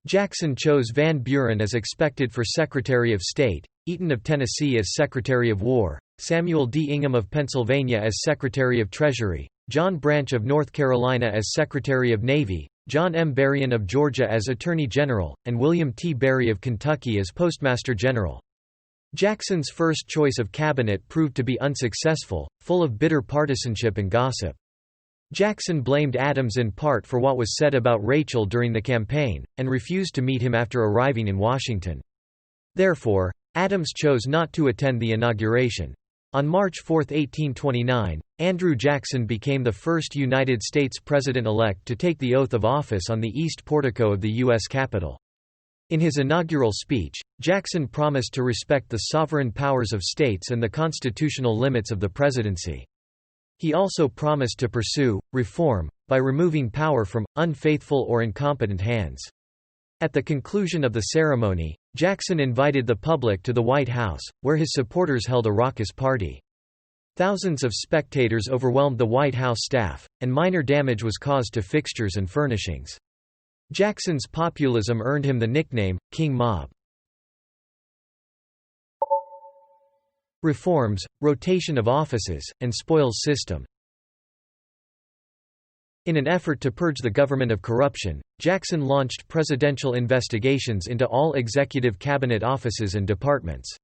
Jackson chose Van Buren as expected for Secretary of State, Eaton of Tennessee as Secretary of War, Samuel D. Ingham of Pennsylvania as Secretary of Treasury, John Branch of North Carolina as Secretary of Navy, John M. Berrien of Georgia as Attorney General, and William T. Berry of Kentucky as Postmaster General. Jackson's first choice of cabinet proved to be unsuccessful, full of bitter partisanship and gossip. Jackson blamed Adams in part for what was said about Rachel during the campaign, and refused to meet him after arriving in Washington. Therefore, Adams chose not to attend the inauguration. On March 4, 1829, Andrew Jackson became the first United States president-elect to take the oath of office on the east portico of the U.S. Capitol. In his inaugural speech, Jackson promised to respect the sovereign powers of states and the constitutional limits of the presidency. He also promised to pursue reform by removing power from unfaithful or incompetent hands. At the conclusion of the ceremony, Jackson invited the public to the White House, where his supporters held a raucous party. Thousands of spectators overwhelmed the White House staff, and minor damage was caused to fixtures and furnishings. Jackson's populism earned him the nickname, King Mob. Reforms, rotation of offices, and spoils system. In an effort to purge the government of corruption, Jackson launched presidential investigations into all executive cabinet offices and departments.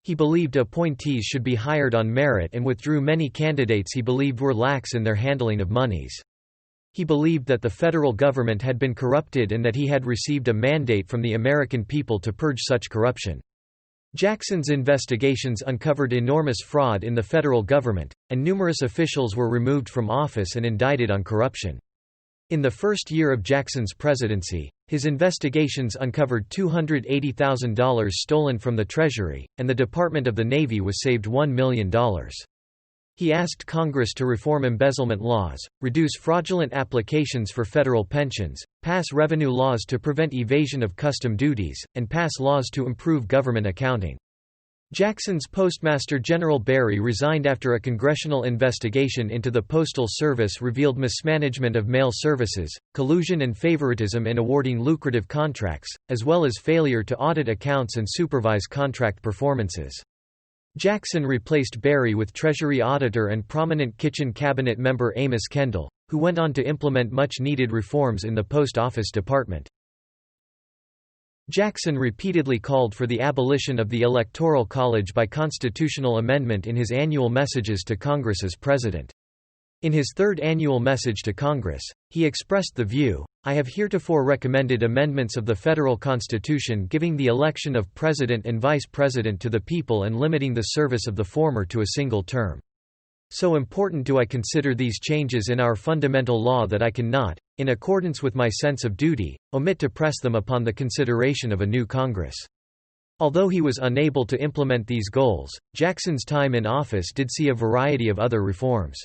He believed appointees should be hired on merit and withdrew many candidates he believed were lax in their handling of monies. He believed that the federal government had been corrupted and that he had received a mandate from the American people to purge such corruption. Jackson's investigations uncovered enormous fraud in the federal government, and numerous officials were removed from office and indicted on corruption. In the first year of Jackson's presidency, his investigations uncovered $280,000 stolen from the Treasury, and the Department of the Navy was saved $1 million. He asked Congress to reform embezzlement laws, reduce fraudulent applications for federal pensions, pass revenue laws to prevent evasion of custom duties, and pass laws to improve government accounting. Jackson's Postmaster General Berry resigned after a congressional investigation into the Postal Service revealed mismanagement of mail services, collusion and favoritism in awarding lucrative contracts, as well as failure to audit accounts and supervise contract performances. Jackson replaced Berry with Treasury Auditor and prominent Kitchen Cabinet member Amos Kendall, who went on to implement much-needed reforms in the Post Office Department. Jackson repeatedly called for the abolition of the Electoral College by constitutional amendment in his annual messages to Congress as president. In his third annual message to Congress, he expressed the view, "I have heretofore recommended amendments of the federal constitution giving the election of president and vice president to the people and limiting the service of the former to a single term. So important do I consider these changes in our fundamental law that I cannot, in accordance with my sense of duty, omit to press them upon the consideration of a new Congress." Although he was unable to implement these goals, Jackson's time in office did see a variety of other reforms.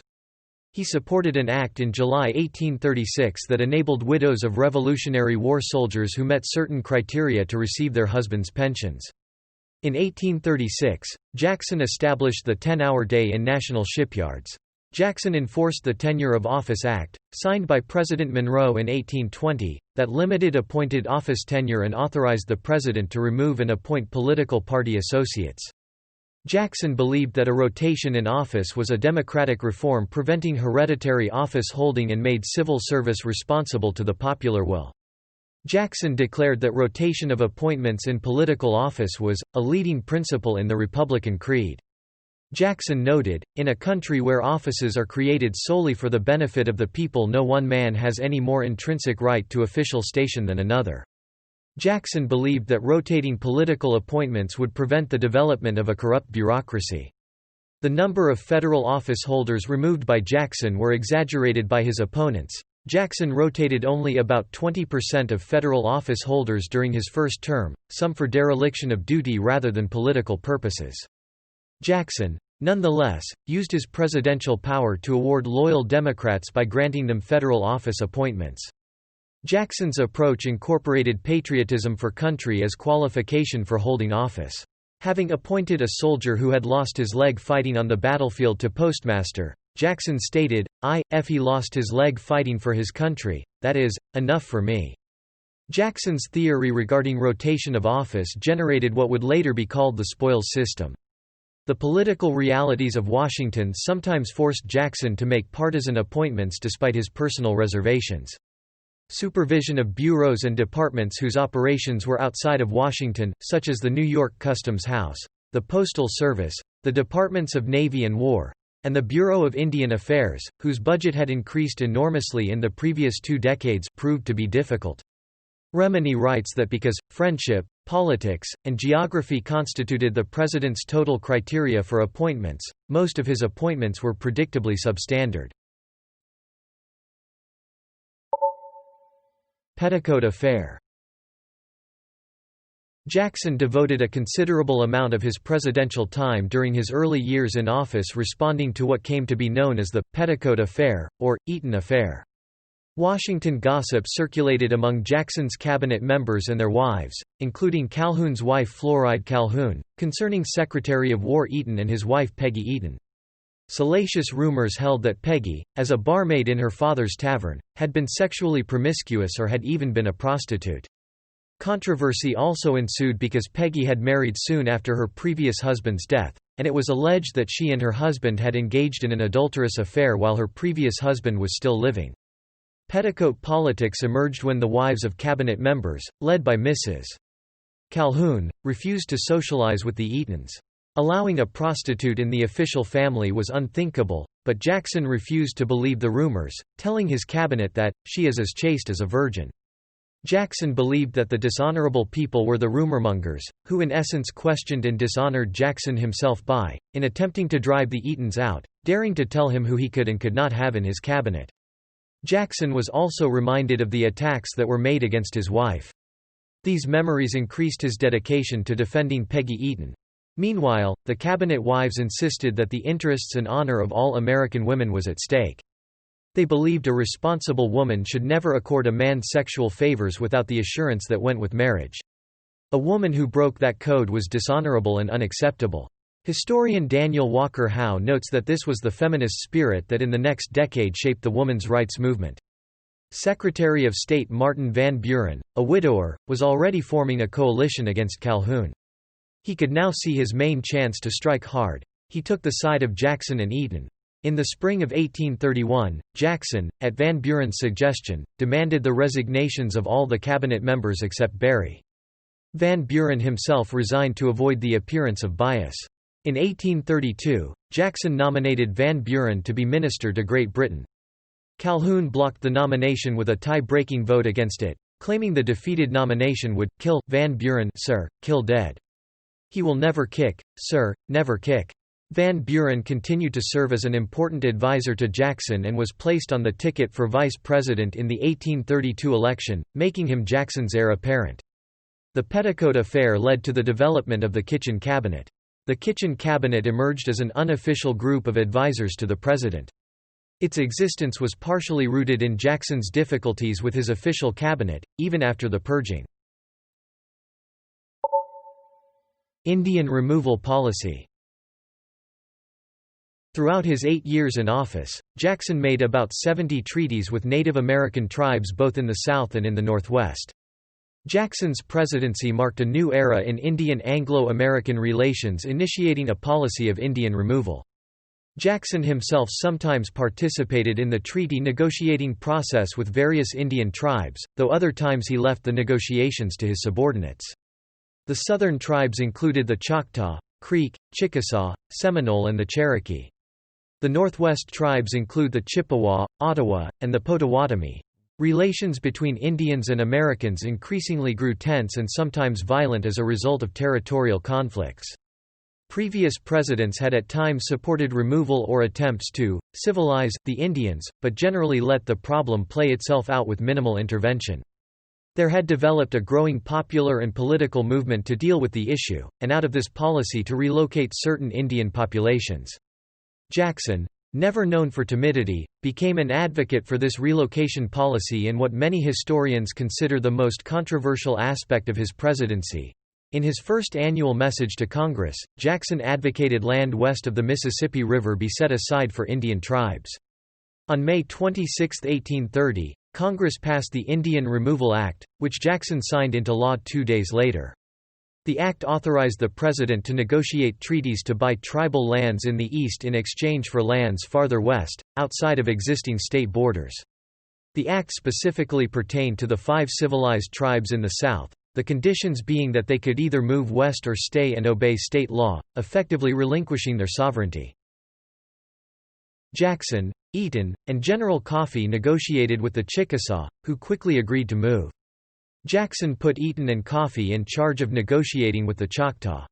He supported an act in July 1836 that enabled widows of Revolutionary War soldiers who met certain criteria to receive their husbands' pensions. In 1836, Jackson established the 10-hour day in national shipyards. Jackson enforced the Tenure of Office Act, signed by President Monroe in 1820, that limited appointed office tenure and authorized the president to remove and appoint political party associates. Jackson believed that a rotation in office was a democratic reform preventing hereditary office holding and made civil service responsible to the popular will. Jackson declared that rotation of appointments in political office was a leading principle in the Republican creed. Jackson noted, "In a country where offices are created solely for the benefit of the people, no one man has any more intrinsic right to official station than another." Jackson believed that rotating political appointments would prevent the development of a corrupt bureaucracy. The number of federal office holders removed by Jackson were exaggerated by his opponents. Jackson rotated only about 20% of federal office holders during his first term, some for dereliction of duty rather than political purposes. Jackson, nonetheless, used his presidential power to award loyal Democrats by granting them federal office appointments. Jackson's approach incorporated patriotism for country as qualification for holding office. Having appointed a soldier who had lost his leg fighting on the battlefield to postmaster, Jackson stated, "If he lost his leg fighting for his country, that is, enough for me." Jackson's theory regarding rotation of office generated what would later be called the spoils system. The political realities of Washington sometimes forced Jackson to make partisan appointments despite his personal reservations. Supervision of bureaus and departments whose operations were outside of Washington, such as the New York Customs House, the Postal Service, the Departments of Navy and War, and the Bureau of Indian Affairs, whose budget had increased enormously in the previous 2 decades, proved to be difficult. Remini writes that because friendship, politics, and geography constituted the president's total criteria for appointments, most of his appointments were predictably substandard. Petticoat affair. Jackson devoted a considerable amount of his presidential time during his early years in office responding to what came to be known as the Petticoat affair, or Eaton affair. Washington gossip circulated among Jackson's cabinet members and their wives, including Calhoun's wife Floride Calhoun, concerning Secretary of War Eaton and his wife Peggy Eaton. Salacious rumors held that Peggy, as a barmaid in her father's tavern, had been sexually promiscuous or had even been a prostitute. Controversy also ensued because Peggy had married soon after her previous husband's death, and it was alleged that she and her husband had engaged in an adulterous affair while her previous husband was still living. Petticoat politics emerged when the wives of cabinet members, led by Mrs. Calhoun, refused to socialize with the Eatons. Allowing a prostitute in the official family was unthinkable, but Jackson refused to believe the rumors, telling his cabinet that, "She is as chaste as a virgin." Jackson believed that the dishonorable people were the rumormongers, who in essence questioned and dishonored Jackson himself by, in attempting to drive the Eatons out, daring to tell him who he could and could not have in his cabinet. Jackson was also reminded of the attacks that were made against his wife. These memories increased his dedication to defending Peggy Eaton. Meanwhile, the cabinet wives insisted that the interests and honor of all American women was at stake. They believed a responsible woman should never accord a man sexual favors without the assurance that went with marriage. A woman who broke that code was dishonorable and unacceptable. Historian Daniel Walker Howe notes that this was the feminist spirit that in the next decade shaped the women's rights movement. Secretary of State Martin Van Buren, a widower, was already forming a coalition against Calhoun. He could now see his main chance to strike hard. He took the side of Jackson and Eaton. In the spring of 1831, Jackson, at Van Buren's suggestion, demanded the resignations of all the cabinet members except Berry. Van Buren himself resigned to avoid the appearance of bias. In 1832, Jackson nominated Van Buren to be minister to Great Britain. Calhoun blocked the nomination with a tie-breaking vote against it, claiming the defeated nomination would kill Van Buren, sir, kill dead. He will never kick, sir, never kick. Van Buren continued to serve as an important advisor to Jackson and was placed on the ticket for vice president in the 1832 election, making him Jackson's heir apparent. The Petticoat affair led to the development of the Kitchen Cabinet. The Kitchen Cabinet emerged as an unofficial group of advisors to the president. Its existence was partially rooted in Jackson's difficulties with his official cabinet, even after the purging. Indian removal policy. Throughout his 8 years in office, Jackson made about 70 treaties with Native American tribes both in the South and in the Northwest. Jackson's presidency marked a new era in Indian Anglo-American relations, initiating a policy of Indian removal. Jackson himself sometimes participated in the treaty negotiating process with various Indian tribes, though other times he left the negotiations to his subordinates. The southern tribes included the Choctaw, Creek, Chickasaw, Seminole and the Cherokee. The Northwest tribes include the Chippewa, Ottawa, and the Potawatomi. Relations between Indians and Americans increasingly grew tense and sometimes violent as a result of territorial conflicts. Previous presidents had at times supported removal or attempts to civilize the Indians, but generally let the problem play itself out with minimal intervention. There had developed a growing popular and political movement to deal with the issue, and out of this policy to relocate certain Indian populations. Jackson, never known for timidity, became an advocate for this relocation policy in what many historians consider the most controversial aspect of his presidency. In his first annual message to Congress, Jackson advocated land west of the Mississippi River be set aside for Indian tribes. On May 26, 1830, Congress passed the Indian Removal Act, which Jackson signed into law 2 days later. The act authorized the president to negotiate treaties to buy tribal lands in the east in exchange for lands farther west, outside of existing state borders. The act specifically pertained to the 5 civilized tribes in the south, the conditions being that they could either move west or stay and obey state law, effectively relinquishing their sovereignty. Jackson, Eaton, and General Coffee negotiated with the Chickasaw, who quickly agreed to move. Jackson put Eaton and Coffee in charge of negotiating with the Choctaw.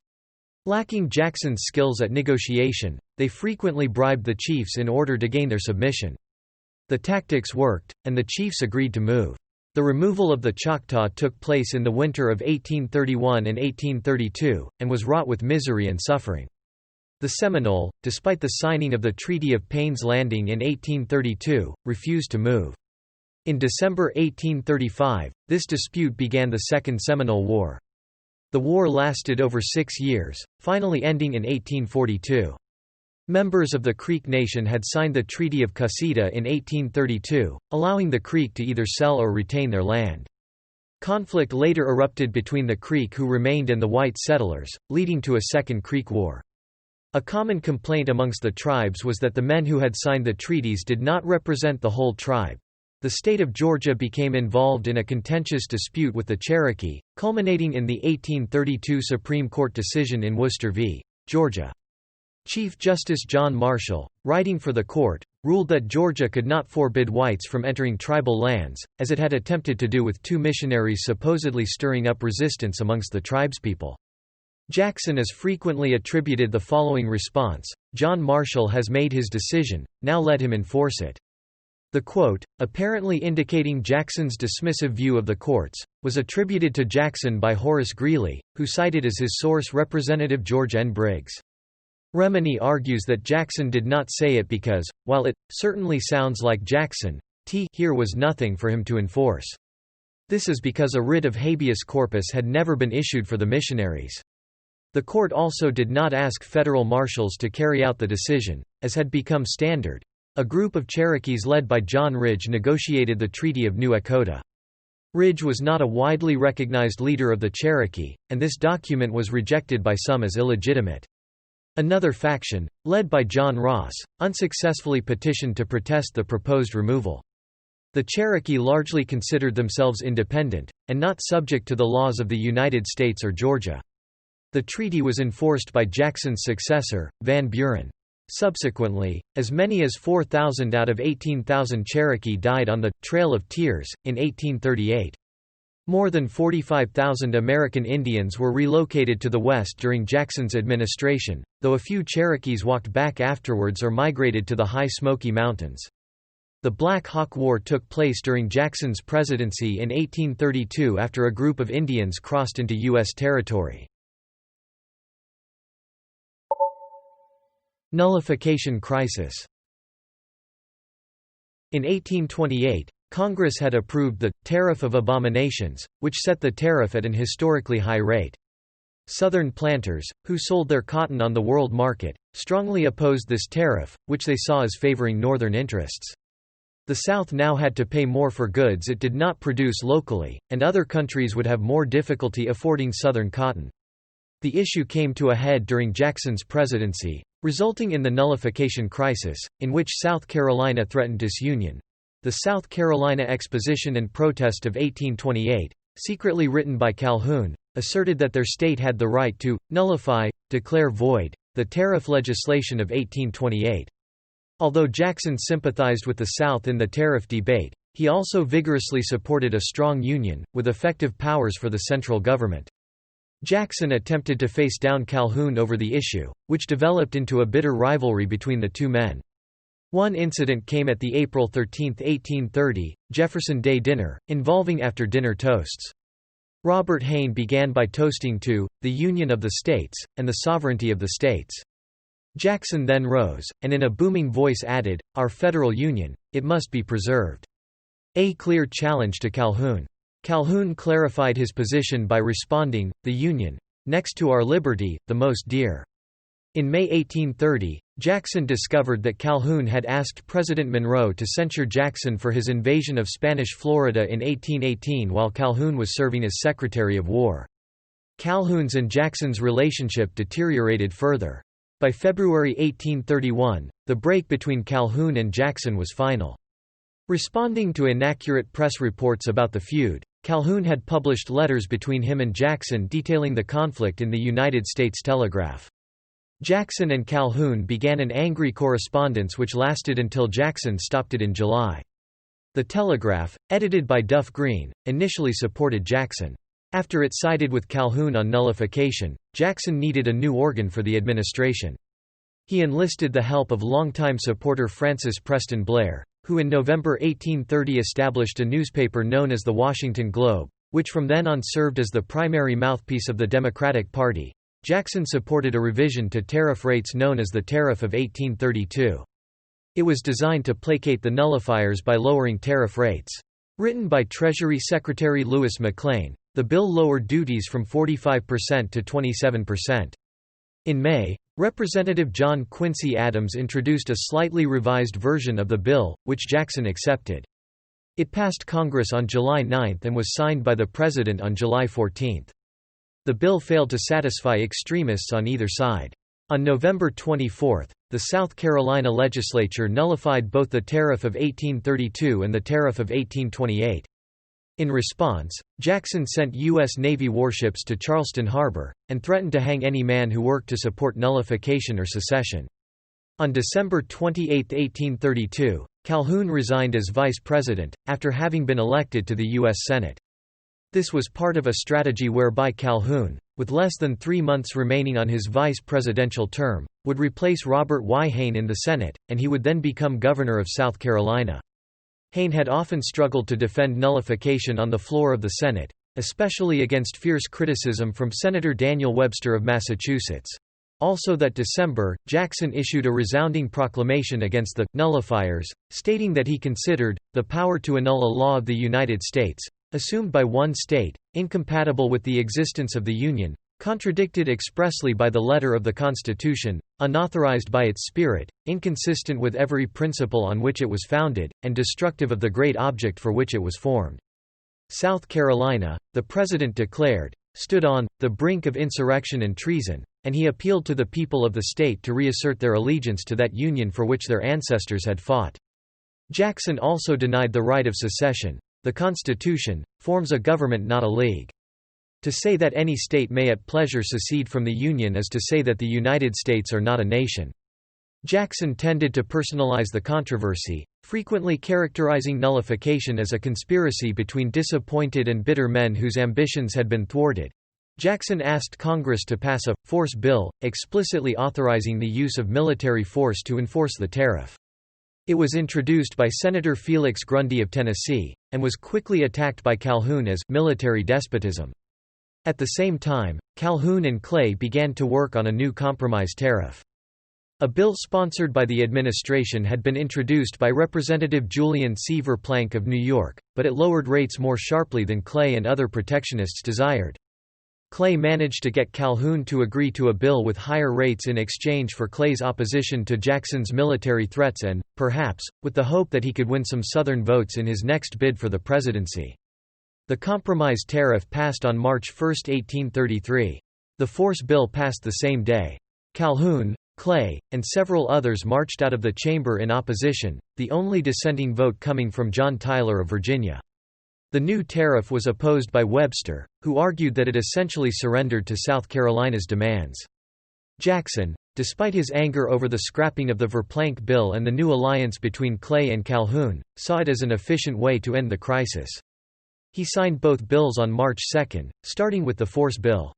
Lacking Jackson's skills at negotiation, they frequently bribed the chiefs in order to gain their submission. The tactics worked, and the chiefs agreed to move. The removal of the Choctaw took place in the winter of 1831 and 1832, and was wrought with misery and suffering. The Seminole, despite the signing of the Treaty of Payne's Landing in 1832, refused to move. In December 1835, this dispute began the Second Seminole War. The war lasted over 6 years, finally ending in 1842. Members of the Creek Nation had signed the Treaty of Cusseta in 1832, allowing the Creek to either sell or retain their land. Conflict later erupted between the Creek who remained and the white settlers, leading to a Second Creek War. A common complaint amongst the tribes was that the men who had signed the treaties did not represent the whole tribe. The state of Georgia became involved in a contentious dispute with the Cherokee, culminating in the 1832 Supreme Court decision in Worcester v. Georgia. Chief Justice John Marshall, writing for the court, ruled that Georgia could not forbid whites from entering tribal lands, as it had attempted to do with 2 missionaries supposedly stirring up resistance amongst the tribespeople. Jackson is frequently attributed the following response: "John Marshall has made his decision, now let him enforce it." The quote, apparently indicating Jackson's dismissive view of the courts, was attributed to Jackson by Horace Greeley, who cited as his source Representative George N. Briggs. Remini argues that Jackson did not say it because, while it certainly sounds like Jackson, here was nothing for him to enforce. This is because a writ of habeas corpus had never been issued for the missionaries. The court also did not ask federal marshals to carry out the decision, as had become standard. A group of Cherokees led by John Ridge negotiated the Treaty of New Echota. Ridge was not a widely recognized leader of the Cherokee, and this document was rejected by some as illegitimate. Another faction, led by John Ross, unsuccessfully petitioned to protest the proposed removal. The Cherokee largely considered themselves independent, and not subject to the laws of the United States or Georgia. The treaty was enforced by Jackson's successor, Van Buren. Subsequently, as many as 4,000 out of 18,000 Cherokee died on the Trail of Tears, in 1838. More than 45,000 American Indians were relocated to the west during Jackson's administration, though a few Cherokees walked back afterwards or migrated to the high Smoky Mountains. The Black Hawk War took place during Jackson's presidency in 1832 after a group of Indians crossed into U.S. territory. Nullification crisis. In 1828, Congress had approved the Tariff of Abominations, which set the tariff at an historically high rate. Southern planters, who sold their cotton on the world market, strongly opposed this tariff, which they saw as favoring Northern interests. The South now had to pay more for goods it did not produce locally, and other countries would have more difficulty affording Southern cotton. The issue came to a head during Jackson's presidency, resulting in the Nullification crisis, in which South Carolina threatened disunion. The South Carolina Exposition and Protest of 1828, secretly written by Calhoun, asserted that their state had the right to nullify, declare void, the tariff legislation of 1828. Although Jackson sympathized with the South in the tariff debate, he also vigorously supported a strong union, with effective powers for the central government. Jackson attempted to face down Calhoun over the issue, which developed into a bitter rivalry between the two men. One incident came at the April 13, 1830, Jefferson Day dinner, involving after-dinner toasts. Robert Hayne began by toasting to the Union of the States, and the sovereignty of the states. Jackson then rose, and in a booming voice added, "Our federal union, it must be preserved." A clear challenge to Calhoun. Calhoun clarified his position by responding, "The Union, next to our liberty, the most dear." In May 1830, Jackson discovered that Calhoun had asked President Monroe to censure Jackson for his invasion of Spanish Florida in 1818 while Calhoun was serving as Secretary of War. Calhoun's and Jackson's relationship deteriorated further. By February 1831, the break between Calhoun and Jackson was final. Responding to inaccurate press reports about the feud, Calhoun had published letters between him and Jackson detailing the conflict in the United States Telegraph. Jackson and Calhoun began an angry correspondence which lasted until Jackson stopped it in July. The Telegraph, edited by Duff Green, initially supported Jackson. After it sided with Calhoun on nullification, Jackson needed a new organ for the administration. He enlisted the help of longtime supporter Francis Preston Blair, who in November 1830 established a newspaper known as the Washington Globe, which from then on served as the primary mouthpiece of the Democratic Party. Jackson supported a revision to tariff rates known as the Tariff of 1832. It was designed to placate the nullifiers by lowering tariff rates. Written by Treasury Secretary Lewis McLean, the bill lowered duties from 45% to 27%. In May, Representative John Quincy Adams introduced a slightly revised version of the bill, which Jackson accepted. It passed Congress on July 9 and was signed by the President on July 14. The bill failed to satisfy extremists on either side. On November 24, the South Carolina legislature nullified both the Tariff of 1832 and the Tariff of 1828. In response, Jackson sent U.S. Navy warships to Charleston Harbor, and threatened to hang any man who worked to support nullification or secession. On December 28, 1832, Calhoun resigned as vice president, after having been elected to the U.S. Senate. This was part of a strategy whereby Calhoun, with less than 3 months remaining on his vice presidential term, would replace Robert Y. Hayne in the Senate, and he would then become governor of South Carolina. Hayne had often struggled to defend nullification on the floor of the Senate, especially against fierce criticism from Senator Daniel Webster of Massachusetts. Also that December, Jackson issued a resounding proclamation against the nullifiers, stating that he considered the power to annul a law of the United States, assumed by one state, incompatible with the existence of the Union, contradicted expressly by the letter of the Constitution, unauthorized by its spirit, inconsistent with every principle on which it was founded, and destructive of the great object for which it was formed. South Carolina, the President declared, stood on the brink of insurrection and treason, and he appealed to the people of the state to reassert their allegiance to that Union for which their ancestors had fought. Jackson also denied the right of secession. The Constitution forms a government, not a league. To say that any state may at pleasure secede from the Union is to say that the United States are not a nation. Jackson tended to personalize the controversy, frequently characterizing nullification as a conspiracy between disappointed and bitter men whose ambitions had been thwarted. Jackson asked Congress to pass a force bill, explicitly authorizing the use of military force to enforce the tariff. It was introduced by Senator Felix Grundy of Tennessee, and was quickly attacked by Calhoun as military despotism. At the same time, Calhoun and Clay began to work on a new compromise tariff. A bill sponsored by the administration had been introduced by Representative Julian C. Verplanck of New York, but it lowered rates more sharply than Clay and other protectionists desired. Clay managed to get Calhoun to agree to a bill with higher rates in exchange for Clay's opposition to Jackson's military threats and, perhaps, with the hope that he could win some Southern votes in his next bid for the presidency. The compromise tariff passed on March 1, 1833. The force bill passed the same day. Calhoun, Clay, and several others marched out of the chamber in opposition, the only dissenting vote coming from John Tyler of Virginia. The new tariff was opposed by Webster, who argued that it essentially surrendered to South Carolina's demands. Jackson, despite his anger over the scrapping of the Verplanck bill and the new alliance between Clay and Calhoun, saw it as an efficient way to end the crisis. He signed both bills on March 2, starting with the force bill.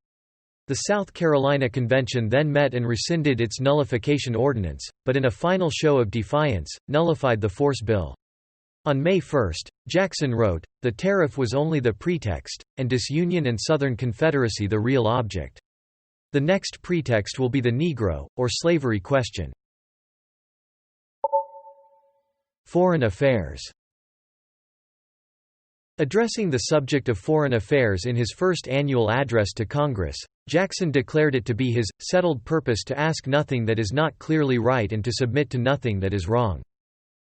The South Carolina Convention then met and rescinded its nullification ordinance, but in a final show of defiance, nullified the force bill. On May 1, Jackson wrote, "The tariff was only the pretext, and disunion and Southern Confederacy the real object. The next pretext will be the Negro, or slavery question." Foreign affairs. Addressing the subject of foreign affairs in his first annual address to Congress, Jackson declared it to be his settled purpose to ask nothing that is not clearly right and to submit to nothing that is wrong.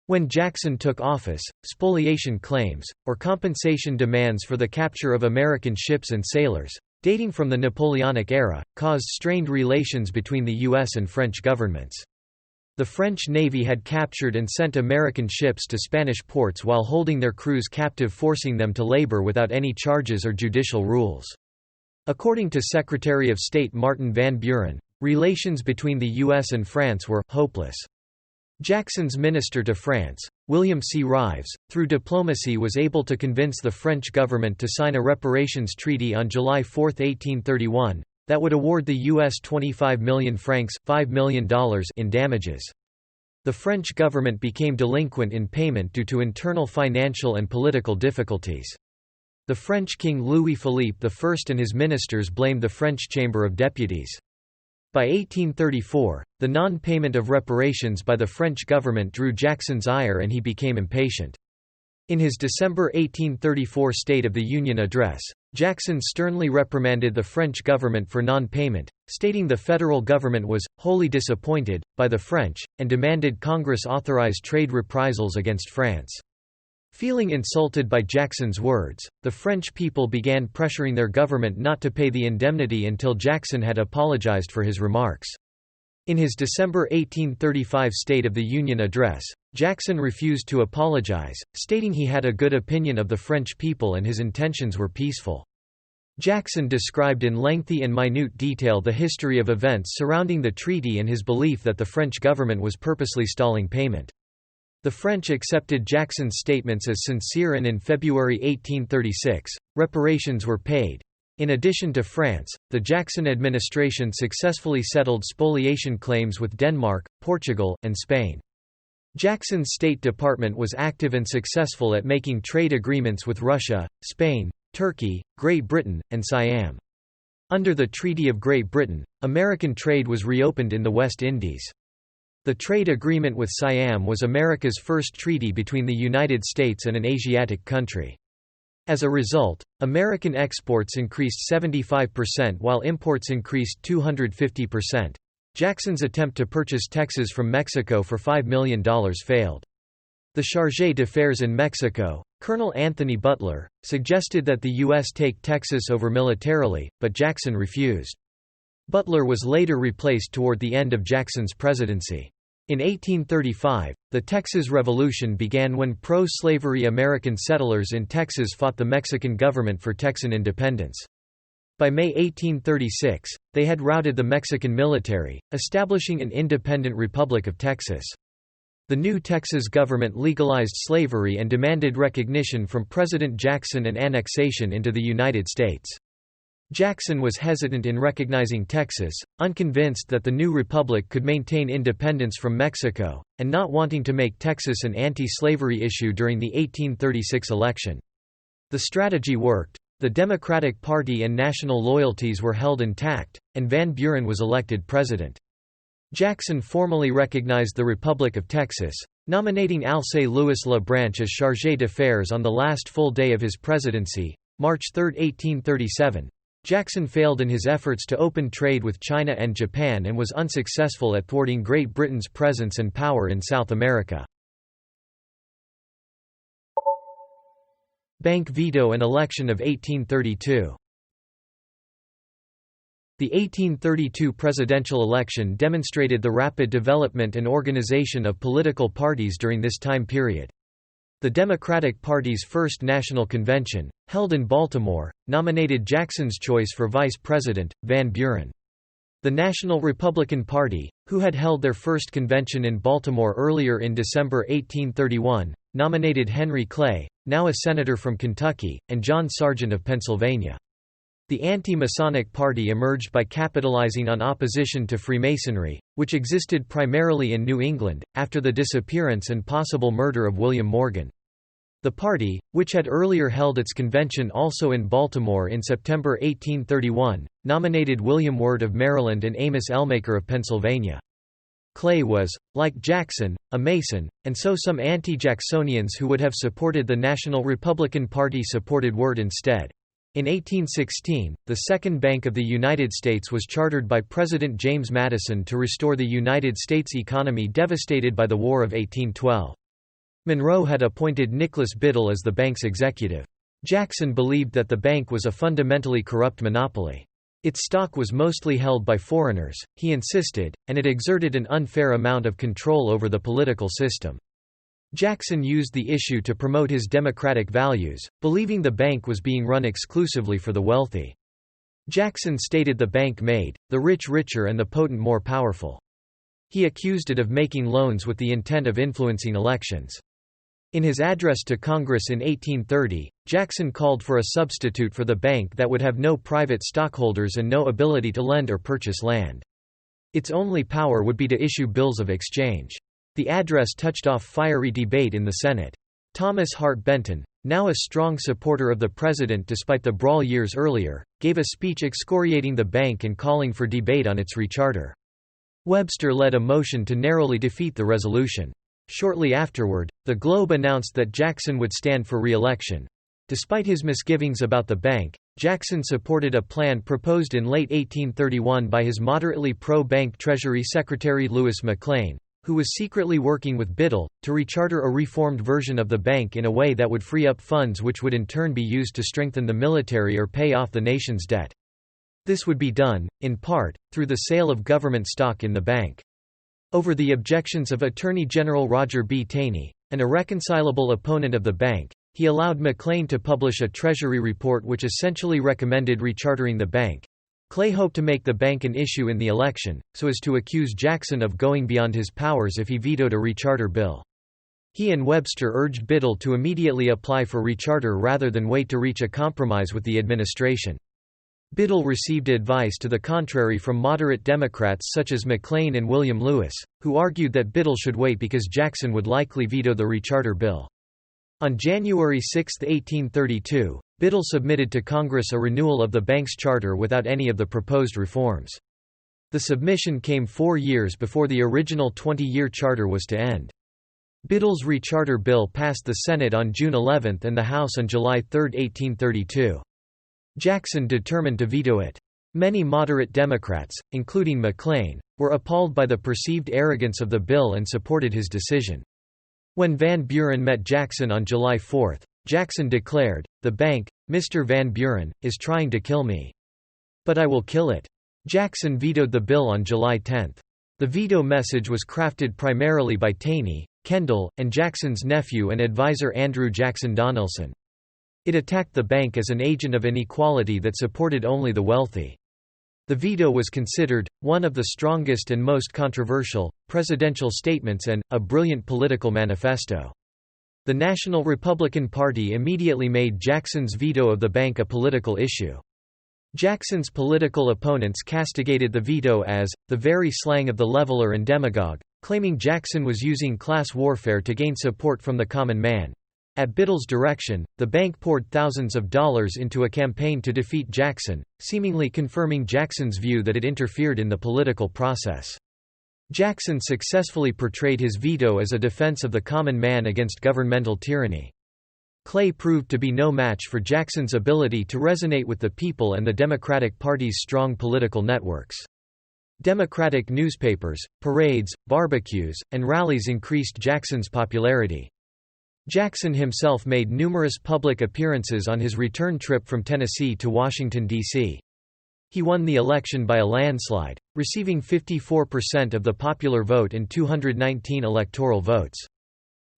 When Jackson took office, spoliation claims, or compensation demands for the capture of American ships and sailors, dating from the Napoleonic era, caused strained relations between the U.S. and French governments. The French Navy had captured and sent American ships to Spanish ports while holding their crews captive, forcing them to labor without any charges or judicial rules. According to Secretary of State Martin Van Buren, relations between the U.S. and France were hopeless. Jackson's minister to France, William C. Rives, through diplomacy was able to convince the French government to sign a reparations treaty on July 4, 1831, that would award the U.S. 25 million francs $5 million in damages. The French government became delinquent in payment due to internal financial and political difficulties. The French King Louis-Philippe I and his ministers blamed the French Chamber of Deputies. By 1834, the non-payment of reparations by the French government drew Jackson's ire and he became impatient. In his December 1834 State of the Union address, Jackson sternly reprimanded the French government for non-payment, stating the federal government was wholly disappointed by the French, and demanded Congress authorize trade reprisals against France. Feeling insulted by Jackson's words, the French people began pressuring their government not to pay the indemnity until Jackson had apologized for his remarks. In his December 1835 State of the Union address, Jackson refused to apologize, stating he had a good opinion of the French people and his intentions were peaceful. Jackson described in lengthy and minute detail the history of events surrounding the treaty and his belief that the French government was purposely stalling payment. The French accepted Jackson's statements as sincere, and in February 1836, reparations were paid. In addition to France, the Jackson administration successfully settled spoliation claims with Denmark, Portugal, and Spain. Jackson's State Department was active and successful at making trade agreements with Russia, Spain, Turkey, Great Britain, and Siam. Under the Treaty of Great Britain, American trade was reopened in the West Indies. The trade agreement with Siam was America's first treaty between the United States and an Asiatic country. As a result, American exports increased 75% while imports increased 250%. Jackson's attempt to purchase Texas from Mexico for $5 million failed. The chargé d'affaires in Mexico, Colonel Anthony Butler, suggested that the U.S. take Texas over militarily, but Jackson refused. Butler was later replaced toward the end of Jackson's presidency. In 1835, the Texas Revolution began when pro-slavery American settlers in Texas fought the Mexican government for Texan independence. By May 1836, they had routed the Mexican military, establishing an independent Republic of Texas. The new Texas government legalized slavery and demanded recognition from President Jackson and annexation into the United States. Jackson was hesitant in recognizing Texas, unconvinced that the new republic could maintain independence from Mexico, and not wanting to make Texas an anti-slavery issue during the 1836 election. The strategy worked. The Democratic Party and national loyalties were held intact, and Van Buren was elected president. Jackson formally recognized the Republic of Texas, nominating Alcée Louis La Branche as chargé d'affaires on the last full day of his presidency, March 3, 1837. Jackson failed in his efforts to open trade with China and Japan and was unsuccessful at thwarting Great Britain's presence and power in South America. Bank veto and election of 1832. The 1832 presidential election demonstrated the rapid development and organization of political parties during this time period. The Democratic Party's first national convention, held in Baltimore, nominated Jackson's choice for vice president, Van Buren. The National Republican Party, who had held their first convention in Baltimore earlier in December 1831, nominated Henry Clay, now a senator from Kentucky, and John Sargent of Pennsylvania. The anti-Masonic Party emerged by capitalizing on opposition to Freemasonry, which existed primarily in New England, after the disappearance and possible murder of William Morgan. The party, which had earlier held its convention also in Baltimore in September 1831, nominated William Wirt of Maryland and Amos Ellmaker of Pennsylvania. Clay was, like Jackson, a Mason, and so some anti-Jacksonians who would have supported the National Republican Party supported Wirt instead. In 1816, the Second Bank of the United States was chartered by President James Madison to restore the United States economy devastated by the War of 1812. Monroe had appointed Nicholas Biddle as the bank's executive. Jackson believed that the bank was a fundamentally corrupt monopoly. Its stock was mostly held by foreigners, he insisted, and it exerted an unfair amount of control over the political system. Jackson used the issue to promote his democratic values, believing the bank was being run exclusively for the wealthy. Jackson stated the bank made the rich richer and the potent more powerful. He accused it of making loans with the intent of influencing elections. In his address to Congress in 1830, Jackson called for a substitute for the bank that would have no private stockholders and no ability to lend or purchase land. Its only power would be to issue bills of exchange. The address touched off fiery debate in the Senate. Thomas Hart Benton, now a strong supporter of the president despite the brawl years earlier, gave a speech excoriating the bank and calling for debate on its recharter. Webster led a motion to narrowly defeat the resolution. Shortly afterward, the Globe announced that Jackson would stand for re-election. Despite his misgivings about the bank, Jackson supported a plan proposed in late 1831 by his moderately pro-bank Treasury Secretary Louis McLean, who was secretly working with Biddle, to recharter a reformed version of the bank in a way that would free up funds which would in turn be used to strengthen the military or pay off the nation's debt. This would be done, in part, through the sale of government stock in the bank. Over the objections of Attorney General Roger B. Taney, an irreconcilable opponent of the bank, He allowed McLean to publish a Treasury report which essentially recommended rechartering the bank. Clay hoped to make the bank an issue in the election, so as to accuse Jackson of going beyond his powers if he vetoed a recharter bill. He and Webster urged Biddle to immediately apply for recharter rather than wait to reach a compromise with the administration. Biddle received advice to the contrary from moderate Democrats such as McLean and William Lewis, who argued that Biddle should wait because Jackson would likely veto the recharter bill. On January 6, 1832, Biddle submitted to Congress a renewal of the bank's charter without any of the proposed reforms. The submission came 4 years before the original 20-year charter was to end. Biddle's recharter bill passed the Senate on June 11 and the House on July 3, 1832. Jackson determined to veto it. Many moderate Democrats, including McLean, were appalled by the perceived arrogance of the bill and supported his decision. When Van Buren met Jackson on July 4, Jackson declared, "The bank, Mr. Van Buren, is trying to kill me. But I will kill it." Jackson vetoed the bill on July 10. The veto message was crafted primarily by Taney, Kendall, and Jackson's nephew and advisor Andrew Jackson Donelson. It attacked the bank as an agent of inequality that supported only the wealthy. The veto was considered one of the strongest and most controversial presidential statements and a brilliant political manifesto. The National Republican Party immediately made Jackson's veto of the bank a political issue. Jackson's political opponents castigated the veto as the very slang of the leveler and demagogue, claiming Jackson was using class warfare to gain support from the common man. At Biddle's direction, the bank poured thousands of dollars into a campaign to defeat Jackson, seemingly confirming Jackson's view that it interfered in the political process. Jackson successfully portrayed his veto as a defense of the common man against governmental tyranny. Clay proved to be no match for Jackson's ability to resonate with the people and the Democratic Party's strong political networks. Democratic newspapers, parades, barbecues, and rallies increased Jackson's popularity. Jackson himself made numerous public appearances on his return trip from Tennessee to Washington, D.C. He won the election by a landslide, receiving 54% of the popular vote and 219 electoral votes.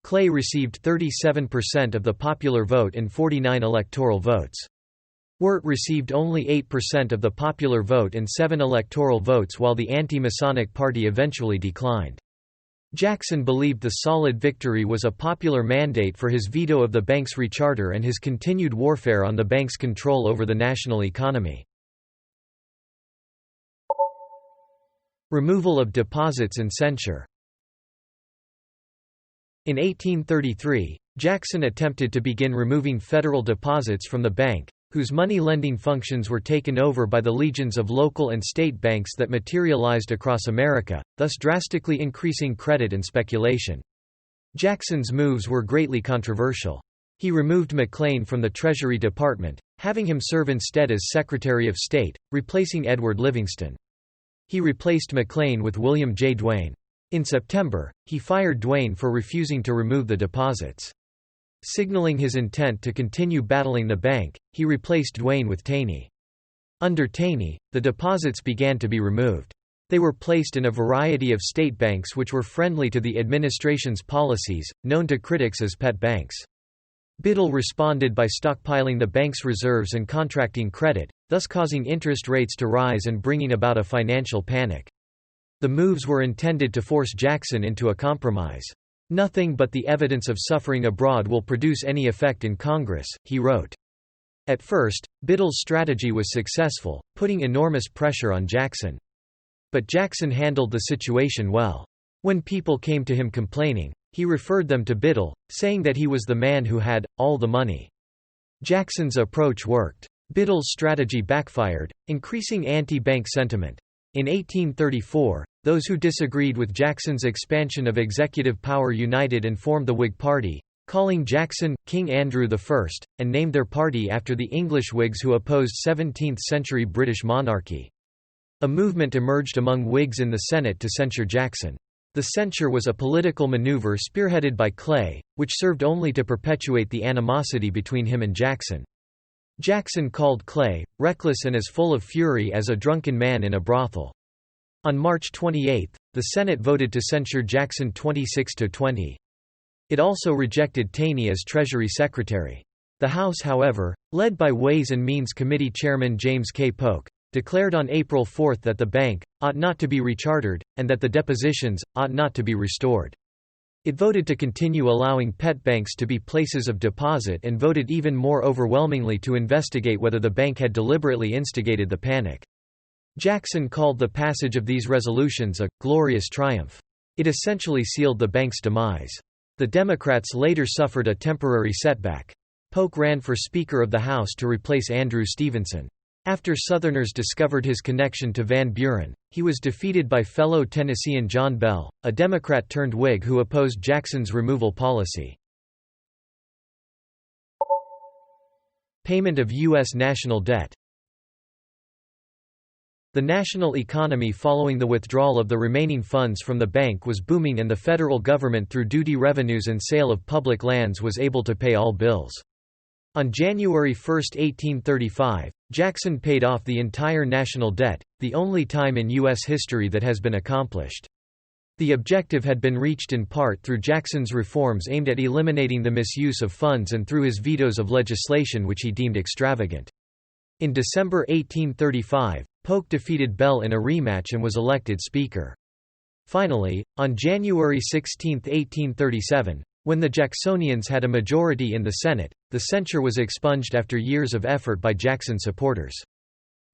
Clay received 37% of the popular vote and 49 electoral votes. Wirt received only 8% of the popular vote and 7 electoral votes, while the anti-Masonic Party eventually declined. Jackson believed the solid victory was a popular mandate for his veto of the bank's recharter and his continued warfare on the bank's control over the national economy. Removal of deposits and censure. In 1833, Jackson attempted to begin removing federal deposits from the bank, whose money-lending functions were taken over by the legions of local and state banks that materialized across America, thus drastically increasing credit and speculation. Jackson's moves were greatly controversial. He removed McLean from the Treasury Department, having him serve instead as Secretary of State, replacing Edward Livingston. He replaced McLean with William J. Duane. In September, he fired Duane for refusing to remove the deposits. Signaling his intent to continue battling the bank, he replaced Duane with Taney. Under Taney, the deposits began to be removed. They were placed in a variety of state banks which were friendly to the administration's policies, known to critics as pet banks. Biddle responded by stockpiling the bank's reserves and contracting credit, thus causing interest rates to rise and bringing about a financial panic. The moves were intended to force Jackson into a compromise. "Nothing but the evidence of suffering abroad will produce any effect in Congress," he wrote. At first, Biddle's strategy was successful, putting enormous pressure on Jackson. But Jackson handled the situation well. When people came to him complaining, he referred them to Biddle, saying that he was the man who had all the money. Jackson's approach worked. Biddle's strategy backfired, increasing anti-bank sentiment. In 1834, those who disagreed with Jackson's expansion of executive power united and formed the Whig Party, calling Jackson King Andrew I, and named their party after the English Whigs who opposed 17th-century British monarchy. A movement emerged among Whigs in the Senate to censure Jackson. The censure was a political maneuver spearheaded by Clay, which served only to perpetuate the animosity between him and Jackson. Jackson called Clay reckless and as full of fury as a drunken man in a brothel. On March 28, the Senate voted to censure Jackson 26-20. It also rejected Taney as Treasury Secretary. The House, however, led by Ways and Means Committee Chairman James K. Polk, declared on April 4 that the bank ought not to be rechartered, and that the depositions ought not to be restored. It voted to continue allowing pet banks to be places of deposit and voted even more overwhelmingly to investigate whether the bank had deliberately instigated the panic. Jackson called the passage of these resolutions a glorious triumph. It essentially sealed the bank's demise. The Democrats later suffered a temporary setback. Polk ran for Speaker of the House to replace Andrew Stevenson. After Southerners discovered his connection to Van Buren, he was defeated by fellow Tennessean John Bell, a Democrat-turned-Whig who opposed Jackson's removal policy. Payment of U.S. national debt. The national economy following the withdrawal of the remaining funds from the bank was booming, and the federal government through duty revenues and sale of public lands was able to pay all bills. On January 1, 1835, Jackson paid off the entire national debt, the only time in U.S. history that has been accomplished. The objective had been reached in part through Jackson's reforms aimed at eliminating the misuse of funds and through his vetoes of legislation which he deemed extravagant. In December 1835, Polk defeated Bell in a rematch and was elected Speaker. Finally, on January 16, 1837, when the Jacksonians had a majority in the Senate, the censure was expunged after years of effort by Jackson supporters.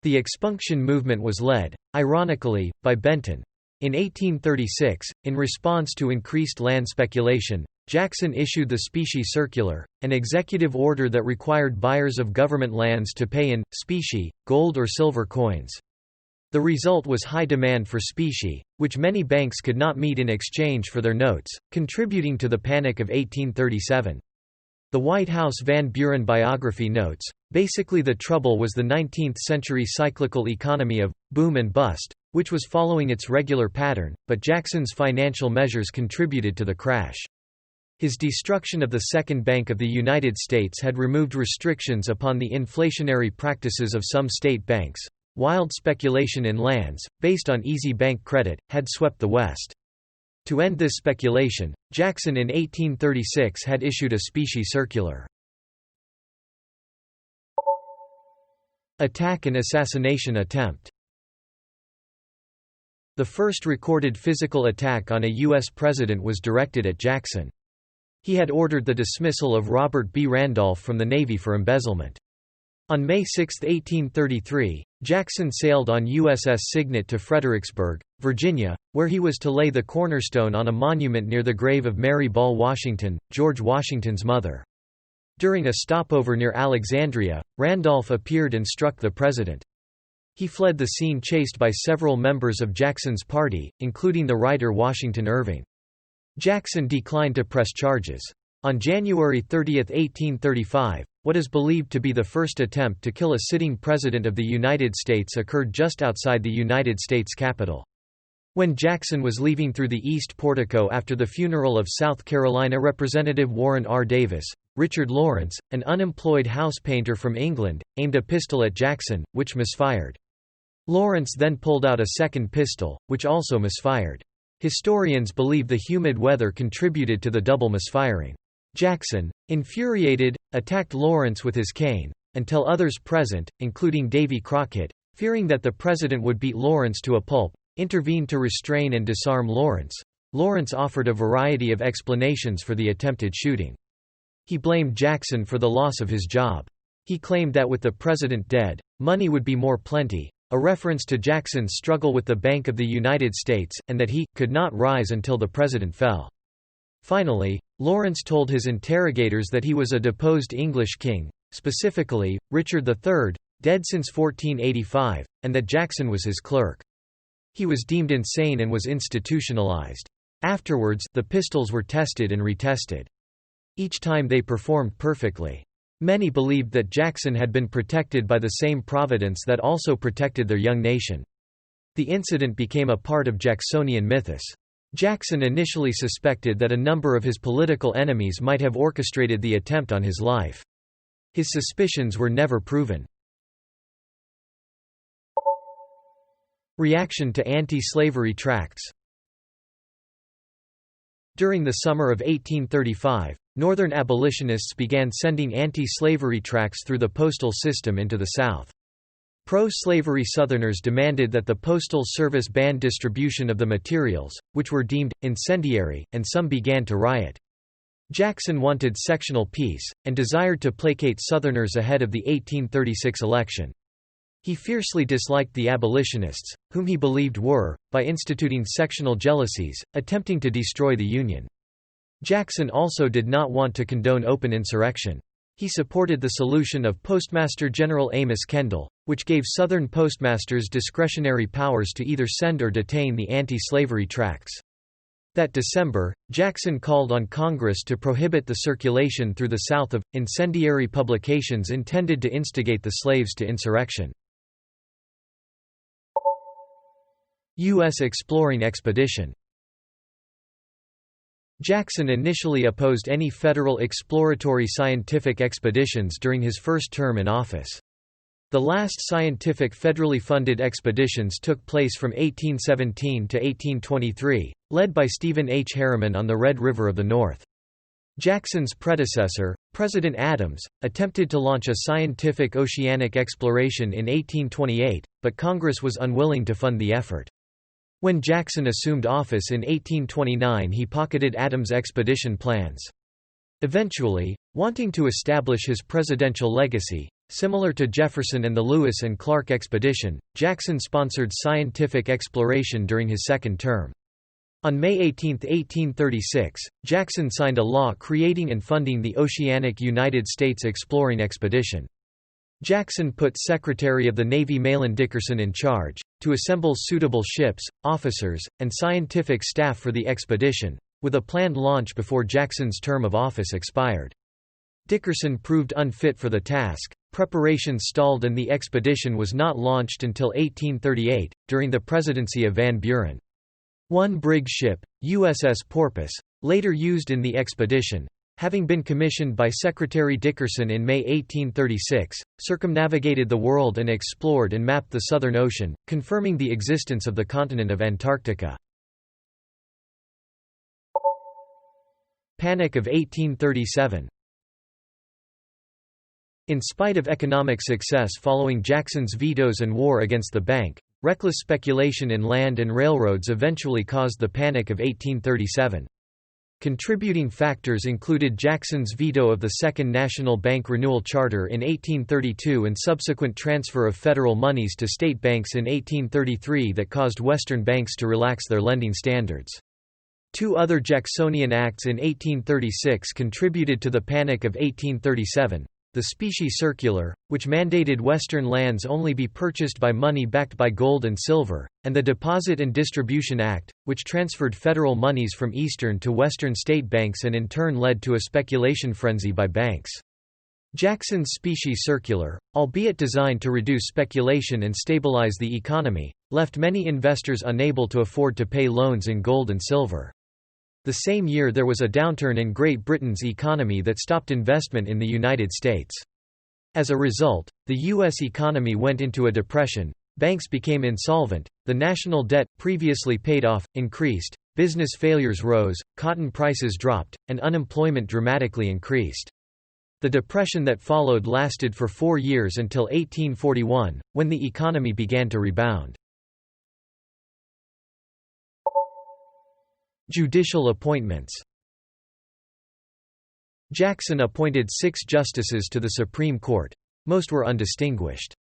The expunction movement was led, ironically, by Benton. In 1836, in response to increased land speculation, Jackson issued the Specie Circular, an executive order that required buyers of government lands to pay in specie, gold or silver coins. The result was high demand for specie, which many banks could not meet in exchange for their notes, contributing to the Panic of 1837. The White House Van Buren biography notes, basically the trouble was the 19th-century cyclical economy of boom and bust, which was following its regular pattern, but Jackson's financial measures contributed to the crash. His destruction of the Second Bank of the United States had removed restrictions upon the inflationary practices of some state banks. Wild speculation in lands, based on easy bank credit, had swept the West. To end this speculation, Jackson in 1836 had issued a Specie Circular. Attack and assassination attempt. The first recorded physical attack on a U.S. president was directed at Jackson. He had ordered the dismissal of Robert B. Randolph from the Navy for embezzlement. On May 6, 1833, Jackson sailed on USS Signet to Fredericksburg, Virginia, where he was to lay the cornerstone on a monument near the grave of Mary Ball Washington, George Washington's mother. During a stopover near Alexandria, Randolph appeared and struck the president. He fled the scene chased by several members of Jackson's party, including the writer Washington Irving. Jackson declined to press charges. On January 30, 1835, what is believed to be the first attempt to kill a sitting president of the United States occurred just outside the United States Capitol. When Jackson was leaving through the East Portico after the funeral of South Carolina Representative Warren R. Davis, Richard Lawrence, an unemployed house painter from England, aimed a pistol at Jackson, which misfired. Lawrence then pulled out a second pistol, which also misfired. Historians believe the humid weather contributed to the double misfiring. Jackson, infuriated, attacked Lawrence with his cane, until others present, including Davy Crockett, fearing that the president would beat Lawrence to a pulp, intervened to restrain and disarm Lawrence. Lawrence offered a variety of explanations for the attempted shooting. He blamed Jackson for the loss of his job. He claimed that with the president dead, money would be more plenty, a reference to Jackson's struggle with the Bank of the United States, and that he could not rise until the president fell. Finally, Lawrence told his interrogators that he was a deposed English king, specifically, Richard III, dead since 1485, and that Jackson was his clerk. He was deemed insane and was institutionalized. Afterwards, the pistols were tested and retested. Each time they performed perfectly. Many believed that Jackson had been protected by the same providence that also protected their young nation. The incident became a part of Jacksonian mythos. Jackson initially suspected that a number of his political enemies might have orchestrated the attempt on his life. His suspicions were never proven. Reaction to anti-slavery tracts. During the summer of 1835, Northern abolitionists began sending anti-slavery tracts through the postal system into the South. Pro-slavery Southerners demanded that the Postal Service ban distribution of the materials, which were deemed incendiary, and some began to riot. Jackson wanted sectional peace, and desired to placate Southerners ahead of the 1836 election. He fiercely disliked the abolitionists, whom he believed were, by instituting sectional jealousies, attempting to destroy the Union. Jackson also did not want to condone open insurrection. He supported the solution of Postmaster General Amos Kendall, which gave Southern postmasters discretionary powers to either send or detain the anti-slavery tracts. That December, Jackson called on Congress to prohibit the circulation through the South of incendiary publications intended to instigate the slaves to insurrection. U.S. exploring expedition. Jackson initially opposed any federal exploratory scientific expeditions during his first term in office. The last scientific federally funded expeditions took place from 1817 to 1823, led by Stephen H. Harriman on the Red River of the North. Jackson's predecessor, President Adams, attempted to launch a scientific oceanic exploration in 1828, but Congress was unwilling to fund the effort. When Jackson assumed office in 1829, he pocketed Adams' expedition plans. Eventually, wanting to establish his presidential legacy, similar to Jefferson and the Lewis and Clark expedition, Jackson sponsored scientific exploration during his second term. On May 18, 1836, Jackson signed a law creating and funding the Oceanic United States Exploring Expedition. Jackson put Secretary of the Navy Mahlon Dickerson in charge, to assemble suitable ships, officers, and scientific staff for the expedition, with a planned launch before Jackson's term of office expired. Dickerson proved unfit for the task, preparations stalled and the expedition was not launched until 1838, during the presidency of Van Buren. One brig ship, USS Porpoise, later used in the expedition, having been commissioned by Secretary Dickerson in May 1836, circumnavigated the world and explored and mapped the Southern Ocean, confirming the existence of the continent of Antarctica. Panic of 1837. In spite of economic success following Jackson's vetoes and war against the bank, reckless speculation in land and railroads eventually caused the Panic of 1837. Contributing factors included Jackson's veto of the Second National Bank Renewal Charter in 1832 and subsequent transfer of federal monies to state banks in 1833 that caused Western banks to relax their lending standards. Two other Jacksonian acts in 1836 contributed to the Panic of 1837. The Specie Circular, which mandated Western lands only be purchased by money backed by gold and silver, and the Deposit and Distribution Act, which transferred federal monies from Eastern to Western state banks and in turn led to a speculation frenzy by banks. Jackson's Specie Circular, albeit designed to reduce speculation and stabilize the economy, left many investors unable to afford to pay loans in gold and silver. The same year there was a downturn in Great Britain's economy that stopped investment in the United States. As a result, the U.S. economy went into a depression, banks became insolvent, the national debt, previously paid off, increased, business failures rose, cotton prices dropped, and unemployment dramatically increased. The depression that followed lasted for 4 years until 1841, when the economy began to rebound. Judicial appointments. Jackson appointed 6 justices to the Supreme Court. Most were undistinguished.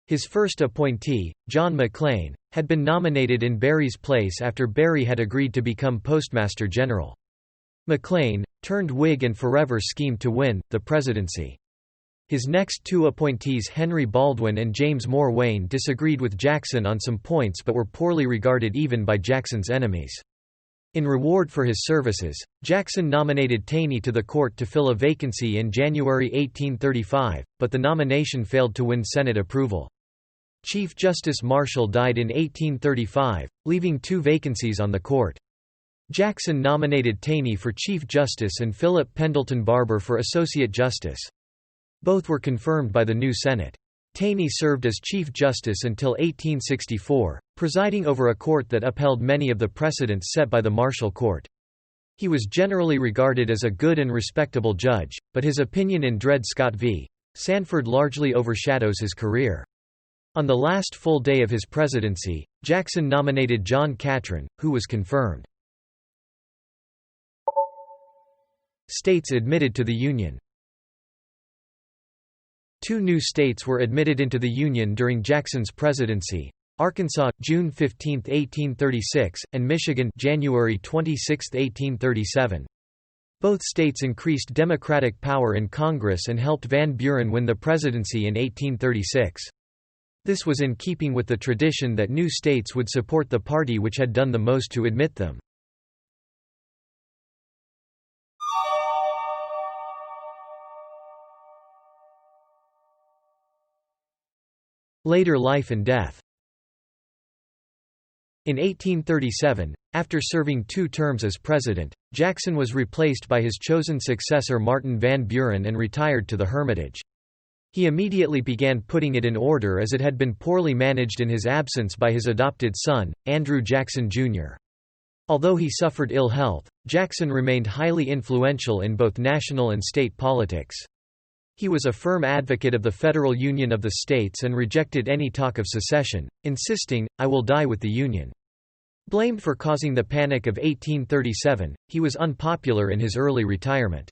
His first appointee, John McLean, had been nominated in Berry's place after Berry had agreed to become Postmaster General. McLean, turned Whig and forever schemed to win the presidency. His next 2 appointees, Henry Baldwin and James Moore Wayne, disagreed with Jackson on some points but were poorly regarded even by Jackson's enemies. In reward for his services, Jackson nominated Taney to the court to fill a vacancy in January 1835, but the nomination failed to win Senate approval. Chief Justice Marshall died in 1835, leaving 2 vacancies on the court. Jackson nominated Taney for Chief Justice and Philip Pendleton Barber for Associate Justice. Both were confirmed by the new Senate. Taney served as Chief Justice until 1864, presiding over a court that upheld many of the precedents set by the Marshall Court. He was generally regarded as a good and respectable judge, but his opinion in Dred Scott v. Sandford largely overshadows his career. On the last full day of his presidency, Jackson nominated John Catron, who was confirmed. States admitted to the Union. 2 new states were admitted into the Union during Jackson's presidency: Arkansas, June 15, 1836, and Michigan, January 26, 1837. Both states increased Democratic power in Congress and helped Van Buren win the presidency in 1836. This was in keeping with the tradition that new states would support the party which had done the most to admit them. Later life and death. In 1837, after serving 2 terms as president, Jackson was replaced by his chosen successor Martin Van Buren and retired to the Hermitage. He immediately began putting it in order as it had been poorly managed in his absence by his adopted son, Andrew Jackson, Jr. Although he suffered ill health, Jackson remained highly influential in both national and state politics. He was a firm advocate of the federal union of the states and rejected any talk of secession, insisting, "I will die with the Union." Blamed for causing the Panic of 1837, he was unpopular in his early retirement.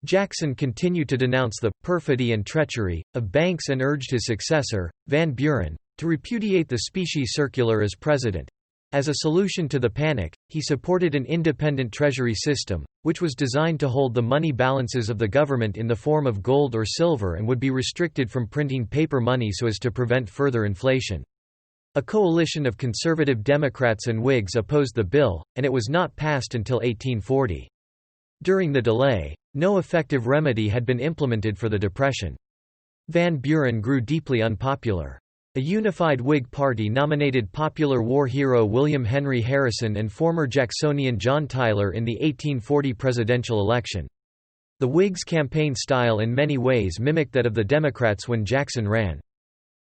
Jackson continued to denounce the perfidy and treachery of banks and urged his successor, Van Buren, to repudiate the specie circular as president. As a solution to the panic, he supported an independent treasury system, which was designed to hold the money balances of the government in the form of gold or silver and would be restricted from printing paper money so as to prevent further inflation. A coalition of conservative Democrats and Whigs opposed the bill, and it was not passed until 1840. During the delay, no effective remedy had been implemented for the Depression. Van Buren grew deeply unpopular. A unified Whig party nominated popular war hero William Henry Harrison and former Jacksonian John Tyler in the 1840 presidential election. The Whigs' campaign style in many ways mimicked that of the Democrats when Jackson ran.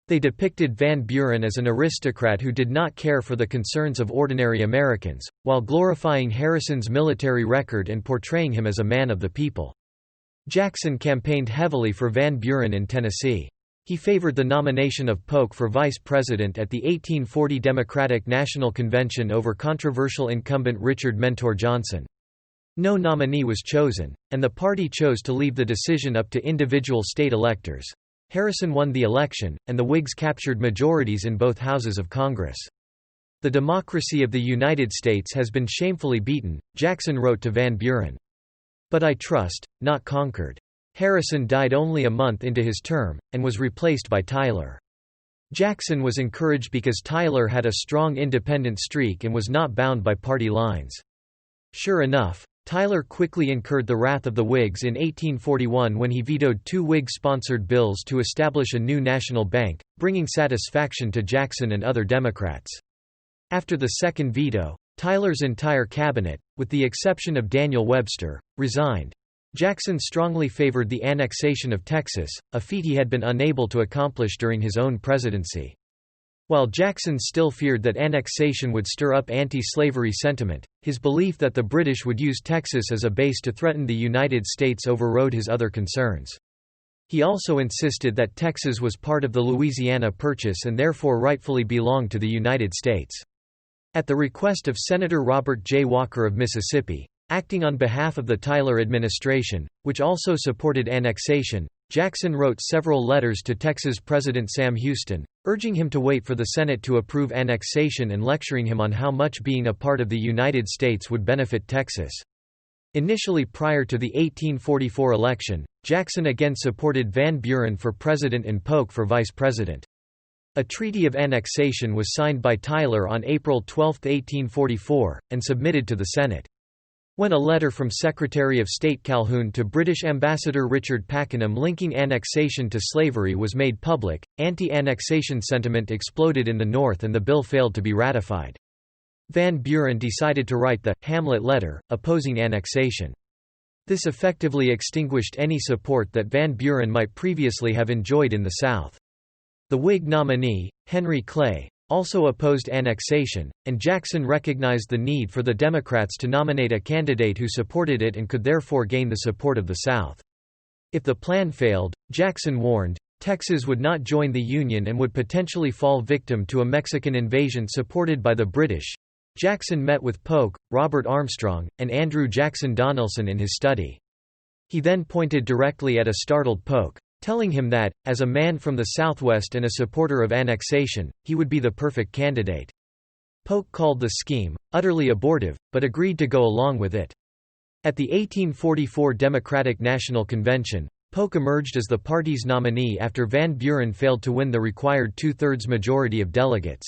They depicted Van Buren as an aristocrat who did not care for the concerns of ordinary Americans, while glorifying Harrison's military record and portraying him as a man of the people. Jackson campaigned heavily for Van Buren in Tennessee. He favored the nomination of Polk for vice president at the 1840 Democratic National Convention over controversial incumbent Richard Mentor Johnson. No nominee was chosen, and the party chose to leave the decision up to individual state electors. Harrison won the election, and the Whigs captured majorities in both houses of Congress. "The democracy of the United States has been shamefully beaten," Jackson wrote to Van Buren. "But I trust, not conquered." Harrison died only a month into his term, and was replaced by Tyler. Jackson was encouraged because Tyler had a strong independent streak and was not bound by party lines. Sure enough, Tyler quickly incurred the wrath of the Whigs in 1841 when he vetoed 2 Whig-sponsored bills to establish a new national bank, bringing satisfaction to Jackson and other Democrats. After the second veto, Tyler's entire cabinet, with the exception of Daniel Webster, resigned. Jackson strongly favored the annexation of Texas, a feat he had been unable to accomplish during his own presidency. While Jackson still feared that annexation would stir up anti-slavery sentiment, his belief that the British would use Texas as a base to threaten the United States overrode his other concerns. He also insisted that Texas was part of the Louisiana Purchase and therefore rightfully belonged to the United States. At the request of Senator Robert J. Walker of Mississippi, acting on behalf of the Tyler administration, which also supported annexation, Jackson wrote several letters to Texas President Sam Houston, urging him to wait for the Senate to approve annexation and lecturing him on how much being a part of the United States would benefit Texas. Initially prior to the 1844 election, Jackson again supported Van Buren for president and Polk for vice president. A treaty of annexation was signed by Tyler on April 12, 1844, and submitted to the Senate. When a letter from Secretary of State Calhoun to British Ambassador Richard Pakenham linking annexation to slavery was made public, anti-annexation sentiment exploded in the North and the bill failed to be ratified. Van Buren decided to write the Hamlet Letter, opposing annexation. This effectively extinguished any support that Van Buren might previously have enjoyed in the South. The Whig nominee, Henry Clay, also opposed annexation, and Jackson recognized the need for the Democrats to nominate a candidate who supported it and could therefore gain the support of the South. If the plan failed, Jackson warned, Texas would not join the Union and would potentially fall victim to a Mexican invasion supported by the British. Jackson met with Polk, Robert Armstrong, and Andrew Jackson Donelson in his study. He then pointed directly at a startled Polk, telling him that, as a man from the Southwest and a supporter of annexation, he would be the perfect candidate. Polk called the scheme utterly abortive, but agreed to go along with it. At the 1844 Democratic National Convention, Polk emerged as the party's nominee after Van Buren failed to win the required two-thirds majority of delegates.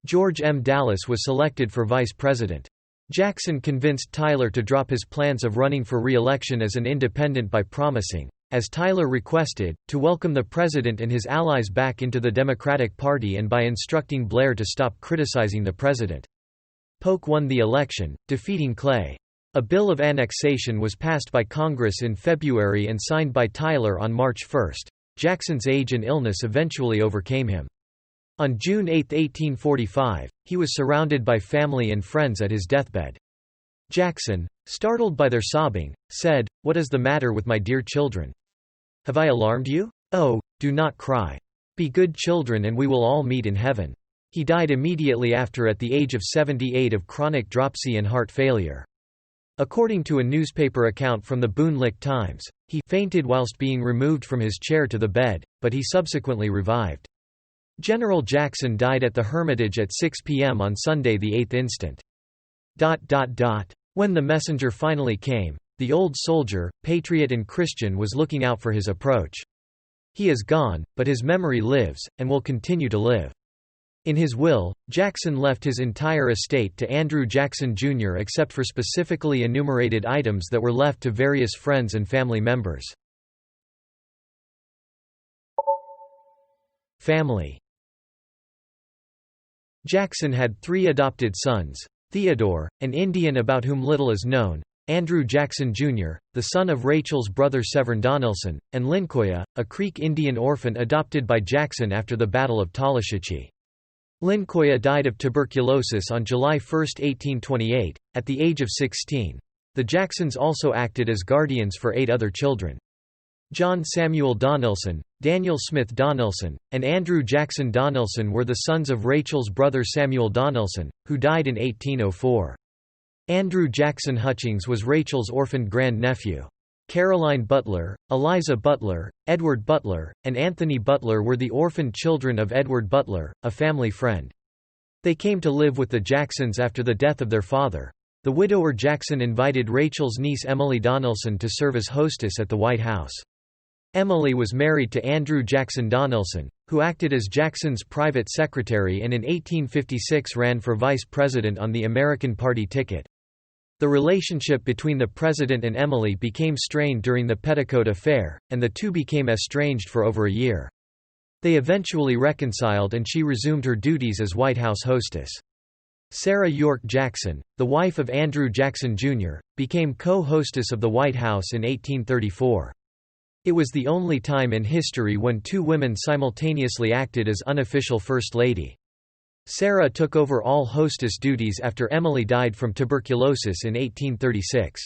George M. Dallas was selected for vice president. Jackson convinced Tyler to drop his plans of running for re-election as an independent by promising, as Tyler requested, to welcome the president and his allies back into the Democratic Party and by instructing Blair to stop criticizing the president. Polk won the election, defeating Clay. A bill of annexation was passed by Congress in February and signed by Tyler on March 1. Jackson's age and illness eventually overcame him. On June 8, 1845, he was surrounded by family and friends at his deathbed. Jackson, startled by their sobbing, said, "What is the matter with my dear children? Have I alarmed you? Oh, do not cry. Be good children and we will all meet in heaven." He died immediately after at the age of 78 of chronic dropsy and heart failure. According to a newspaper account from the Boone-Lick Times, he fainted whilst being removed from his chair to the bed, but he subsequently revived. General Jackson died at the Hermitage at 6 p.m. on Sunday the 8th instant. When the messenger finally came, the old soldier, patriot and Christian was looking out for his approach. He is gone, but his memory lives, and will continue to live. In his will, Jackson left his entire estate to Andrew Jackson Jr. except for specifically enumerated items that were left to various friends and family members. Family. Jackson had 3 adopted sons: Theodore, an Indian about whom little is known, Andrew Jackson Jr., the son of Rachel's brother Severn Donelson, and Lincoya, a Creek Indian orphan adopted by Jackson after the Battle of Tallushatchee. Lincoya died of tuberculosis on July 1, 1828, at the age of 16. The Jacksons also acted as guardians for 8 other children. John Samuel Donelson, Daniel Smith Donelson, and Andrew Jackson Donelson were the sons of Rachel's brother Samuel Donelson, who died in 1804. Andrew Jackson Hutchings was Rachel's orphaned grandnephew. Caroline Butler, Eliza Butler, Edward Butler, and Anthony Butler were the orphaned children of Edward Butler, a family friend. They came to live with the Jacksons after the death of their father. The widower Jackson invited Rachel's niece Emily Donelson to serve as hostess at the White House. Emily was married to Andrew Jackson Donelson, who acted as Jackson's private secretary and in 1856 ran for vice president on the American Party ticket. The relationship between the president and Emily became strained during the Petticoat affair, and the two became estranged for over a year. They eventually reconciled and she resumed her duties as White House hostess. Sarah York Jackson, the wife of Andrew Jackson Jr., became co-hostess of the White House in 1834. It was the only time in history when 2 women simultaneously acted as unofficial First Lady. Sarah took over all hostess duties after Emily died from tuberculosis in 1836.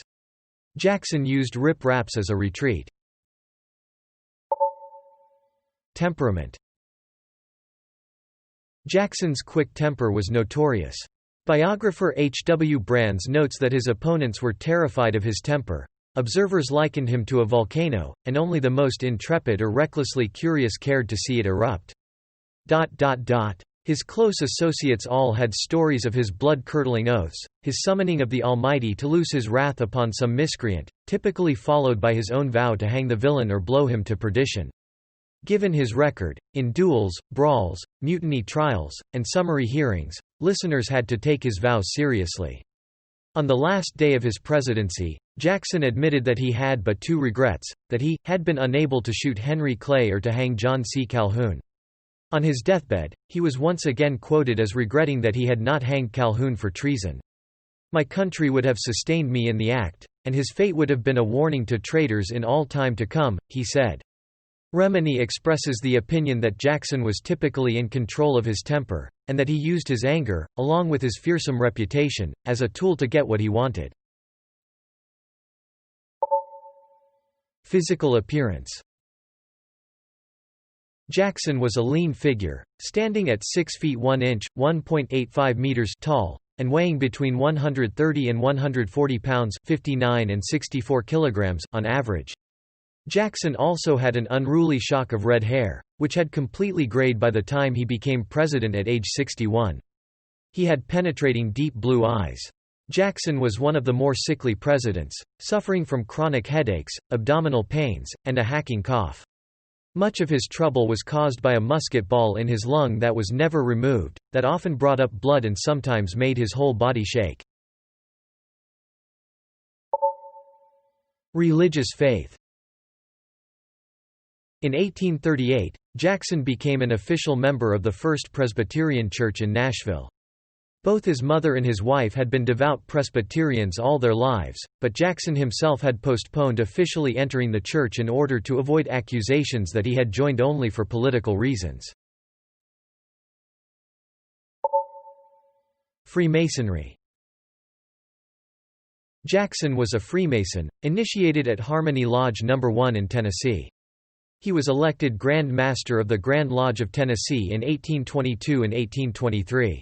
Jackson used Rip Raps as a retreat. Temperament. Jackson's quick temper was notorious. Biographer H. W. Brands notes that his opponents were terrified of his temper. Observers likened him to a volcano, and only the most intrepid or recklessly curious cared to see it erupt. His close associates all had stories of his blood-curdling oaths, his summoning of the Almighty to loose his wrath upon some miscreant, typically followed by his own vow to hang the villain or blow him to perdition. Given his record, in duels, brawls, mutiny trials, and summary hearings, listeners had to take his vows seriously. On the last day of his presidency, Jackson admitted that he had but 2 regrets, that he had been unable to shoot Henry Clay or to hang John C. Calhoun. On his deathbed, he was once again quoted as regretting that he had not hanged Calhoun for treason. "My country would have sustained me in the act, and his fate would have been a warning to traitors in all time to come," he said. Remini expresses the opinion that Jackson was typically in control of his temper, and that he used his anger, along with his fearsome reputation, as a tool to get what he wanted. Physical appearance. Jackson was a lean figure, standing at 6 feet 1 inch (1.85 meters) tall, and weighing between 130 and 140 pounds (59 and 64 kilograms) on average. Jackson also had an unruly shock of red hair, which had completely grayed by the time he became president at age 61. He had penetrating deep blue eyes. Jackson was one of the more sickly presidents, suffering from chronic headaches, abdominal pains, and a hacking cough. Much of his trouble was caused by a musket ball in his lung that was never removed, that often brought up blood and sometimes made his whole body shake. Religious faith. In 1838, Jackson became an official member of the First Presbyterian Church in Nashville. Both his mother and his wife had been devout Presbyterians all their lives, but Jackson himself had postponed officially entering the church in order to avoid accusations that he had joined only for political reasons. Freemasonry. Jackson was a Freemason, initiated at Harmony Lodge No. 1 in Tennessee. He was elected Grand Master of the Grand Lodge of Tennessee in 1822 and 1823.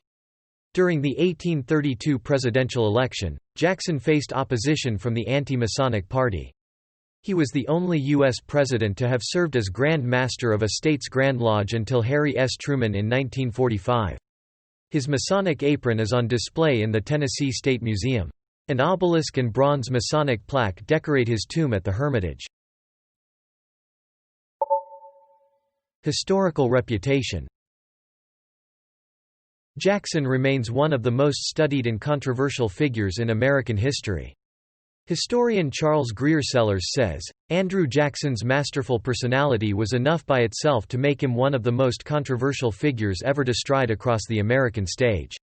During the 1832 presidential election, Jackson faced opposition from the anti-Masonic Party. He was the only U.S. president to have served as Grand Master of a state's Grand Lodge until Harry S. Truman in 1945. His Masonic apron is on display in the Tennessee State Museum. An obelisk and bronze Masonic plaque decorate his tomb at the Hermitage. Historical reputation. Jackson remains one of the most studied and controversial figures in American history. Historian Charles Greer Sellers says, Andrew Jackson's masterful personality was enough by itself to make him one of the most controversial figures ever to stride across the American stage.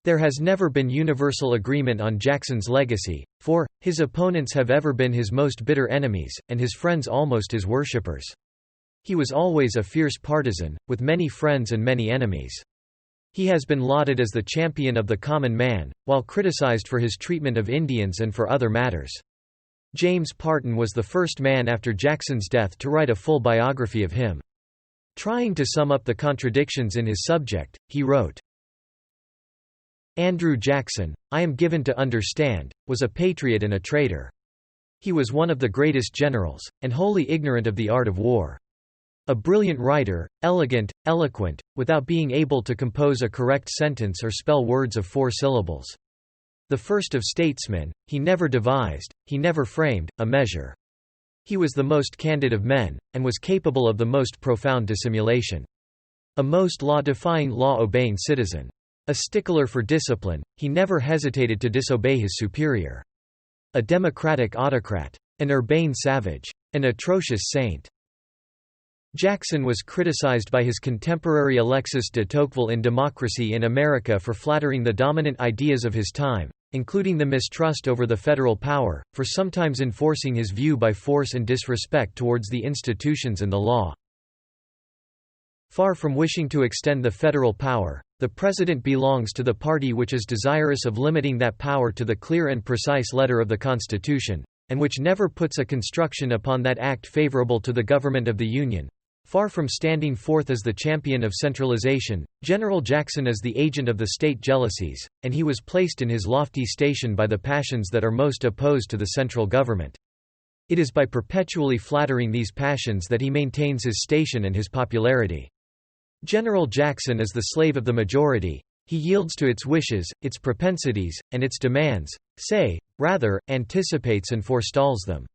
There has never been universal agreement on Jackson's legacy, for, his opponents have ever been his most bitter enemies, and his friends almost his worshippers. He was always a fierce partisan, with many friends and many enemies. He has been lauded as the champion of the common man, while criticized for his treatment of Indians and for other matters. James Parton was the first man after Jackson's death to write a full biography of him. Trying to sum up the contradictions in his subject, he wrote, Andrew Jackson, I am given to understand, was a patriot and a traitor. He was one of the greatest generals, and wholly ignorant of the art of war. A brilliant writer, elegant, eloquent, without being able to compose a correct sentence or spell words of 4 syllables. The first of statesmen, he never devised, he never framed, a measure. He was the most candid of men, and was capable of the most profound dissimulation. A most law-defying, law-obeying citizen. A stickler for discipline, he never hesitated to disobey his superior. A democratic autocrat. An urbane savage. An atrocious saint. Jackson was criticized by his contemporary Alexis de Tocqueville in Democracy in America for flattering the dominant ideas of his time, including the mistrust over the federal power, for sometimes enforcing his view by force and disrespect towards the institutions and the law. Far from wishing to extend the federal power, the president belongs to the party which is desirous of limiting that power to the clear and precise letter of the Constitution, and which never puts a construction upon that act favorable to the government of the Union. Far from standing forth as the champion of centralization, General Jackson is the agent of the state jealousies, and he was placed in his lofty station by the passions that are most opposed to the central government. It is by perpetually flattering these passions that he maintains his station and his popularity. General Jackson is the slave of the majority. He yields to its wishes, its propensities, and its demands, rather, anticipates and forestalls them.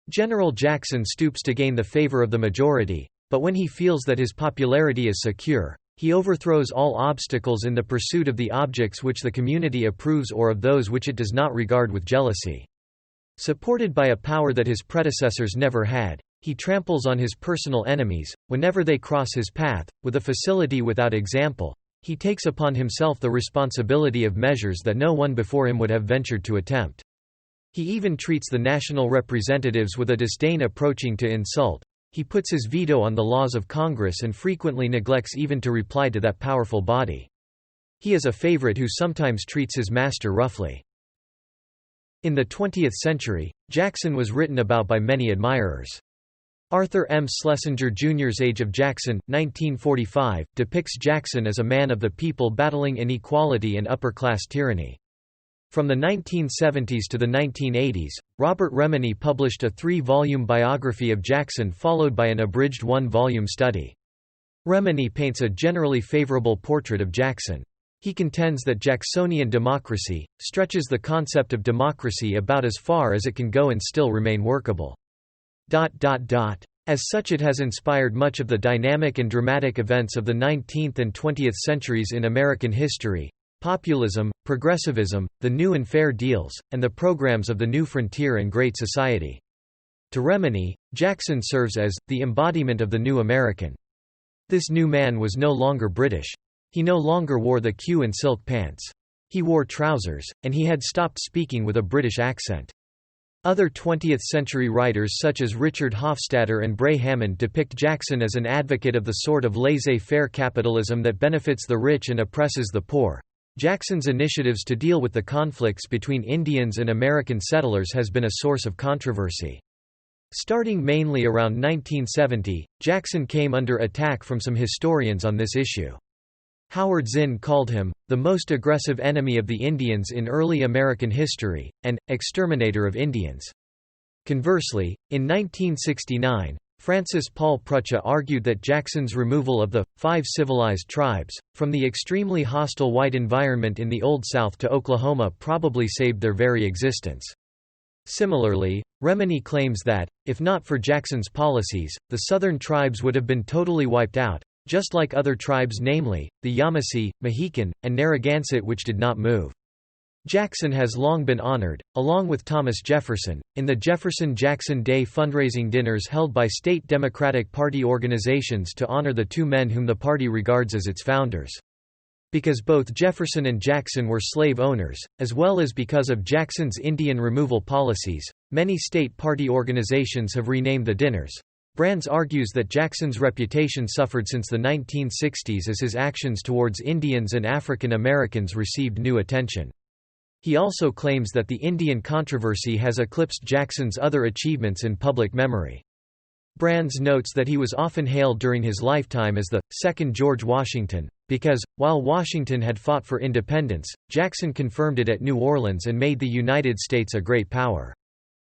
General Jackson stoops to gain the favor of the majority, but when he feels that his popularity is secure, he overthrows all obstacles in the pursuit of the objects which the community approves or of those which it does not regard with jealousy. Supported by a power that his predecessors never had, he tramples on his personal enemies, whenever they cross his path, with a facility without example. He takes upon himself the responsibility of measures that no one before him would have ventured to attempt. He even treats the national representatives with a disdain approaching to insult. He puts his veto on the laws of Congress and frequently neglects even to reply to that powerful body. He is a favorite who sometimes treats his master roughly. In the 20th century, Jackson was written about by many admirers. Arthur M. Schlesinger Jr.'s Age of Jackson, 1945, depicts Jackson as a man of the people battling inequality and upper-class tyranny. From the 1970s to the 1980s, Robert Remini published a 3-volume biography of Jackson followed by an abridged 1-volume study. Remini paints a generally favorable portrait of Jackson. He contends that Jacksonian democracy stretches the concept of democracy about as far as it can go and still remain workable. As such, it has inspired much of the dynamic and dramatic events of the 19th and 20th centuries in American history: populism, progressivism, the New and Fair Deals, and the programs of the New Frontier and Great Society. To Remini, Jackson serves as the embodiment of the new American. This new man was no longer British. He no longer wore the queue and silk pants. He wore trousers, and he had stopped speaking with a British accent. Other 20th-century writers such as Richard Hofstadter and Bray Hammond depict Jackson as an advocate of the sort of laissez-faire capitalism that benefits the rich and oppresses the poor. Jackson's initiatives to deal with the conflicts between Indians and American settlers has been a source of controversy. Starting mainly around 1970, Jackson came under attack from some historians on this issue. Howard Zinn called him the most aggressive enemy of the Indians in early American history, and exterminator of Indians. Conversely, in 1969, Francis Paul Prucha argued that Jackson's removal of the 5 civilized tribes from the extremely hostile white environment in the Old South to Oklahoma probably saved their very existence. Similarly, Remini claims that, if not for Jackson's policies, the southern tribes would have been totally wiped out, just like other tribes, namely, the Yamasee, Mohican, and Narragansett, which did not move. Jackson has long been honored, along with Thomas Jefferson, in the Jefferson-Jackson Day fundraising dinners held by state Democratic Party organizations to honor the 2 men whom the party regards as its founders. Because both Jefferson and Jackson were slave owners, as well as because of Jackson's Indian removal policies, many state party organizations have renamed the dinners. Brands argues that Jackson's reputation suffered since the 1960s as his actions towards Indians and African Americans received new attention. He also claims that the Indian controversy has eclipsed Jackson's other achievements in public memory. Brands notes that he was often hailed during his lifetime as the second George Washington, because, while Washington had fought for independence, Jackson confirmed it at New Orleans and made the United States a great power.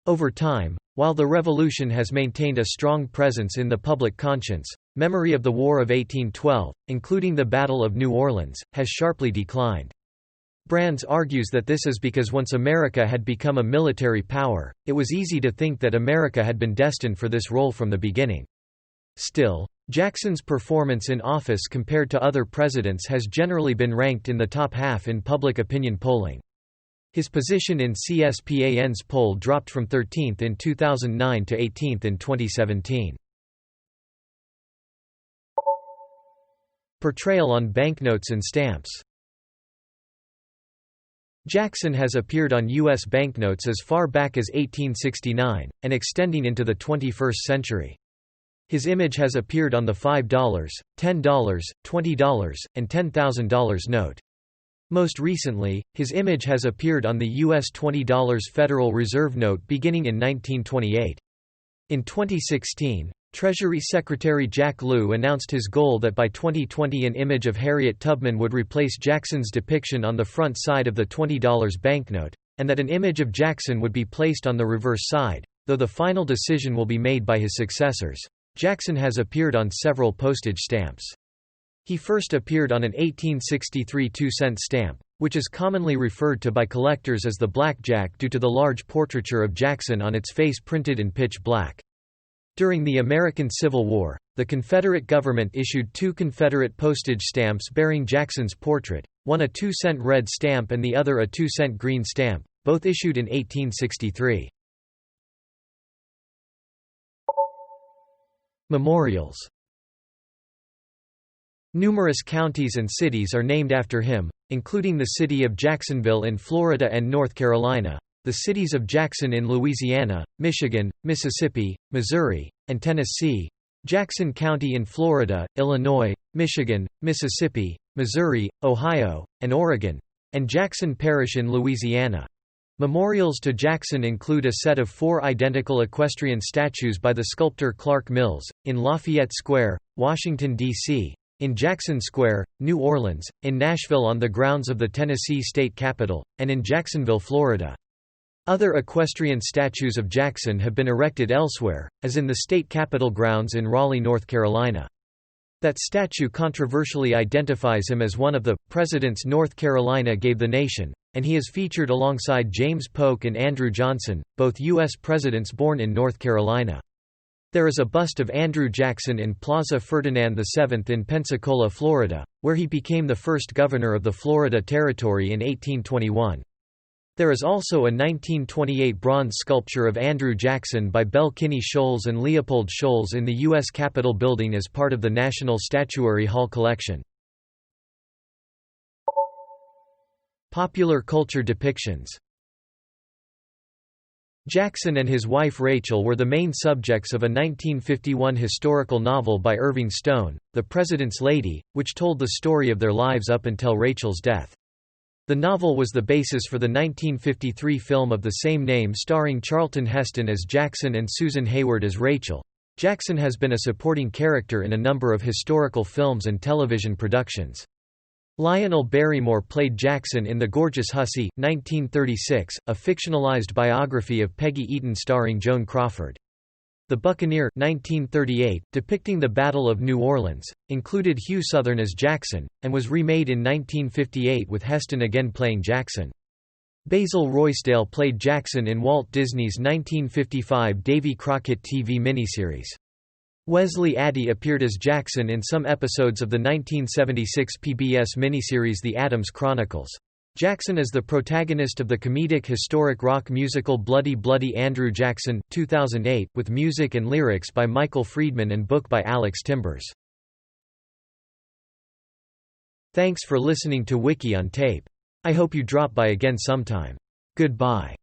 Over time, while the Revolution has maintained a strong presence in the public conscience, memory of the War of 1812, including the Battle of New Orleans, has sharply declined. Brands argues that this is because once America had become a military power, it was easy to think that America had been destined for this role from the beginning. Still, Jackson's performance in office compared to other presidents has generally been ranked in the top half in public opinion polling. His position in CSPAN's poll dropped from 13th in 2009 to 18th in 2017. Portrayal on banknotes and stamps. Jackson has appeared on U.S. banknotes as far back as 1869, and extending into the 21st century. His image has appeared on the $5, $10, $20, and $10,000 note. Most recently, his image has appeared on the U.S. $20 Federal Reserve note beginning in 1928. In 2016, Treasury Secretary Jack Lew announced his goal that by 2020 an image of Harriet Tubman would replace Jackson's depiction on the front side of the $20 banknote, and that an image of Jackson would be placed on the reverse side, though the final decision will be made by his successors. Jackson has appeared on several postage stamps. He first appeared on an 1863 2-cent stamp, which is commonly referred to by collectors as the blackjack due to the large portraiture of Jackson on its face printed in pitch black. During the American Civil War, the Confederate government issued 2 Confederate postage stamps bearing Jackson's portrait, one a 2-cent red stamp and the other a 2-cent green stamp, both issued in 1863. Memorials. Numerous counties and cities are named after him, including the city of Jacksonville in Florida and North Carolina, the cities of Jackson in Louisiana, Michigan, Mississippi, Missouri, and Tennessee, Jackson County in Florida, Illinois, Michigan, Mississippi, Missouri, Ohio, and Oregon, and Jackson Parish in Louisiana. Memorials to Jackson include a set of 4 identical equestrian statues by the sculptor Clark Mills, in Lafayette Square, Washington, D.C., in Jackson Square, New Orleans, in Nashville on the grounds of the Tennessee State Capitol, and in Jacksonville, Florida. Other equestrian statues of Jackson have been erected elsewhere, as in the state capitol grounds in Raleigh, North Carolina. That statue controversially identifies him as one of the presidents North Carolina gave the nation, and he is featured alongside James Polk and Andrew Johnson, both U.S. presidents born in North Carolina. There is a bust of Andrew Jackson in Plaza Ferdinand VII in Pensacola, Florida, where he became the first governor of the Florida Territory in 1821. There is also a 1928 bronze sculpture of Andrew Jackson by Bell Kinney Scholes and Leopold Scholes in the U.S. Capitol building as part of the National Statuary Hall collection. Popular culture depictions. Jackson and his wife Rachel were the main subjects of a 1951 historical novel by Irving Stone, The President's Lady, which told the story of their lives up until Rachel's death. The novel was the basis for the 1953 film of the same name starring Charlton Heston as Jackson and Susan Hayward as Rachel. Jackson has been a supporting character in a number of historical films and television productions. Lionel Barrymore played Jackson in The Gorgeous Hussy, 1936, a fictionalized biography of Peggy Eaton starring Joan Crawford. The Buccaneer, 1938, depicting the Battle of New Orleans, included Hugh Southern as Jackson, and was remade in 1958 with Heston again playing Jackson. Basil Roysdale played Jackson in Walt Disney's 1955 Davy Crockett TV miniseries. Wesley Addy appeared as Jackson in some episodes of the 1976 PBS miniseries The Addams Chronicles. Jackson is the protagonist of the comedic historic rock musical Bloody Bloody Andrew Jackson, 2008, with music and lyrics by Michael Friedman and book by Alex Timbers. Thanks for listening to Wiki on Tape. I hope you drop by again sometime. Goodbye.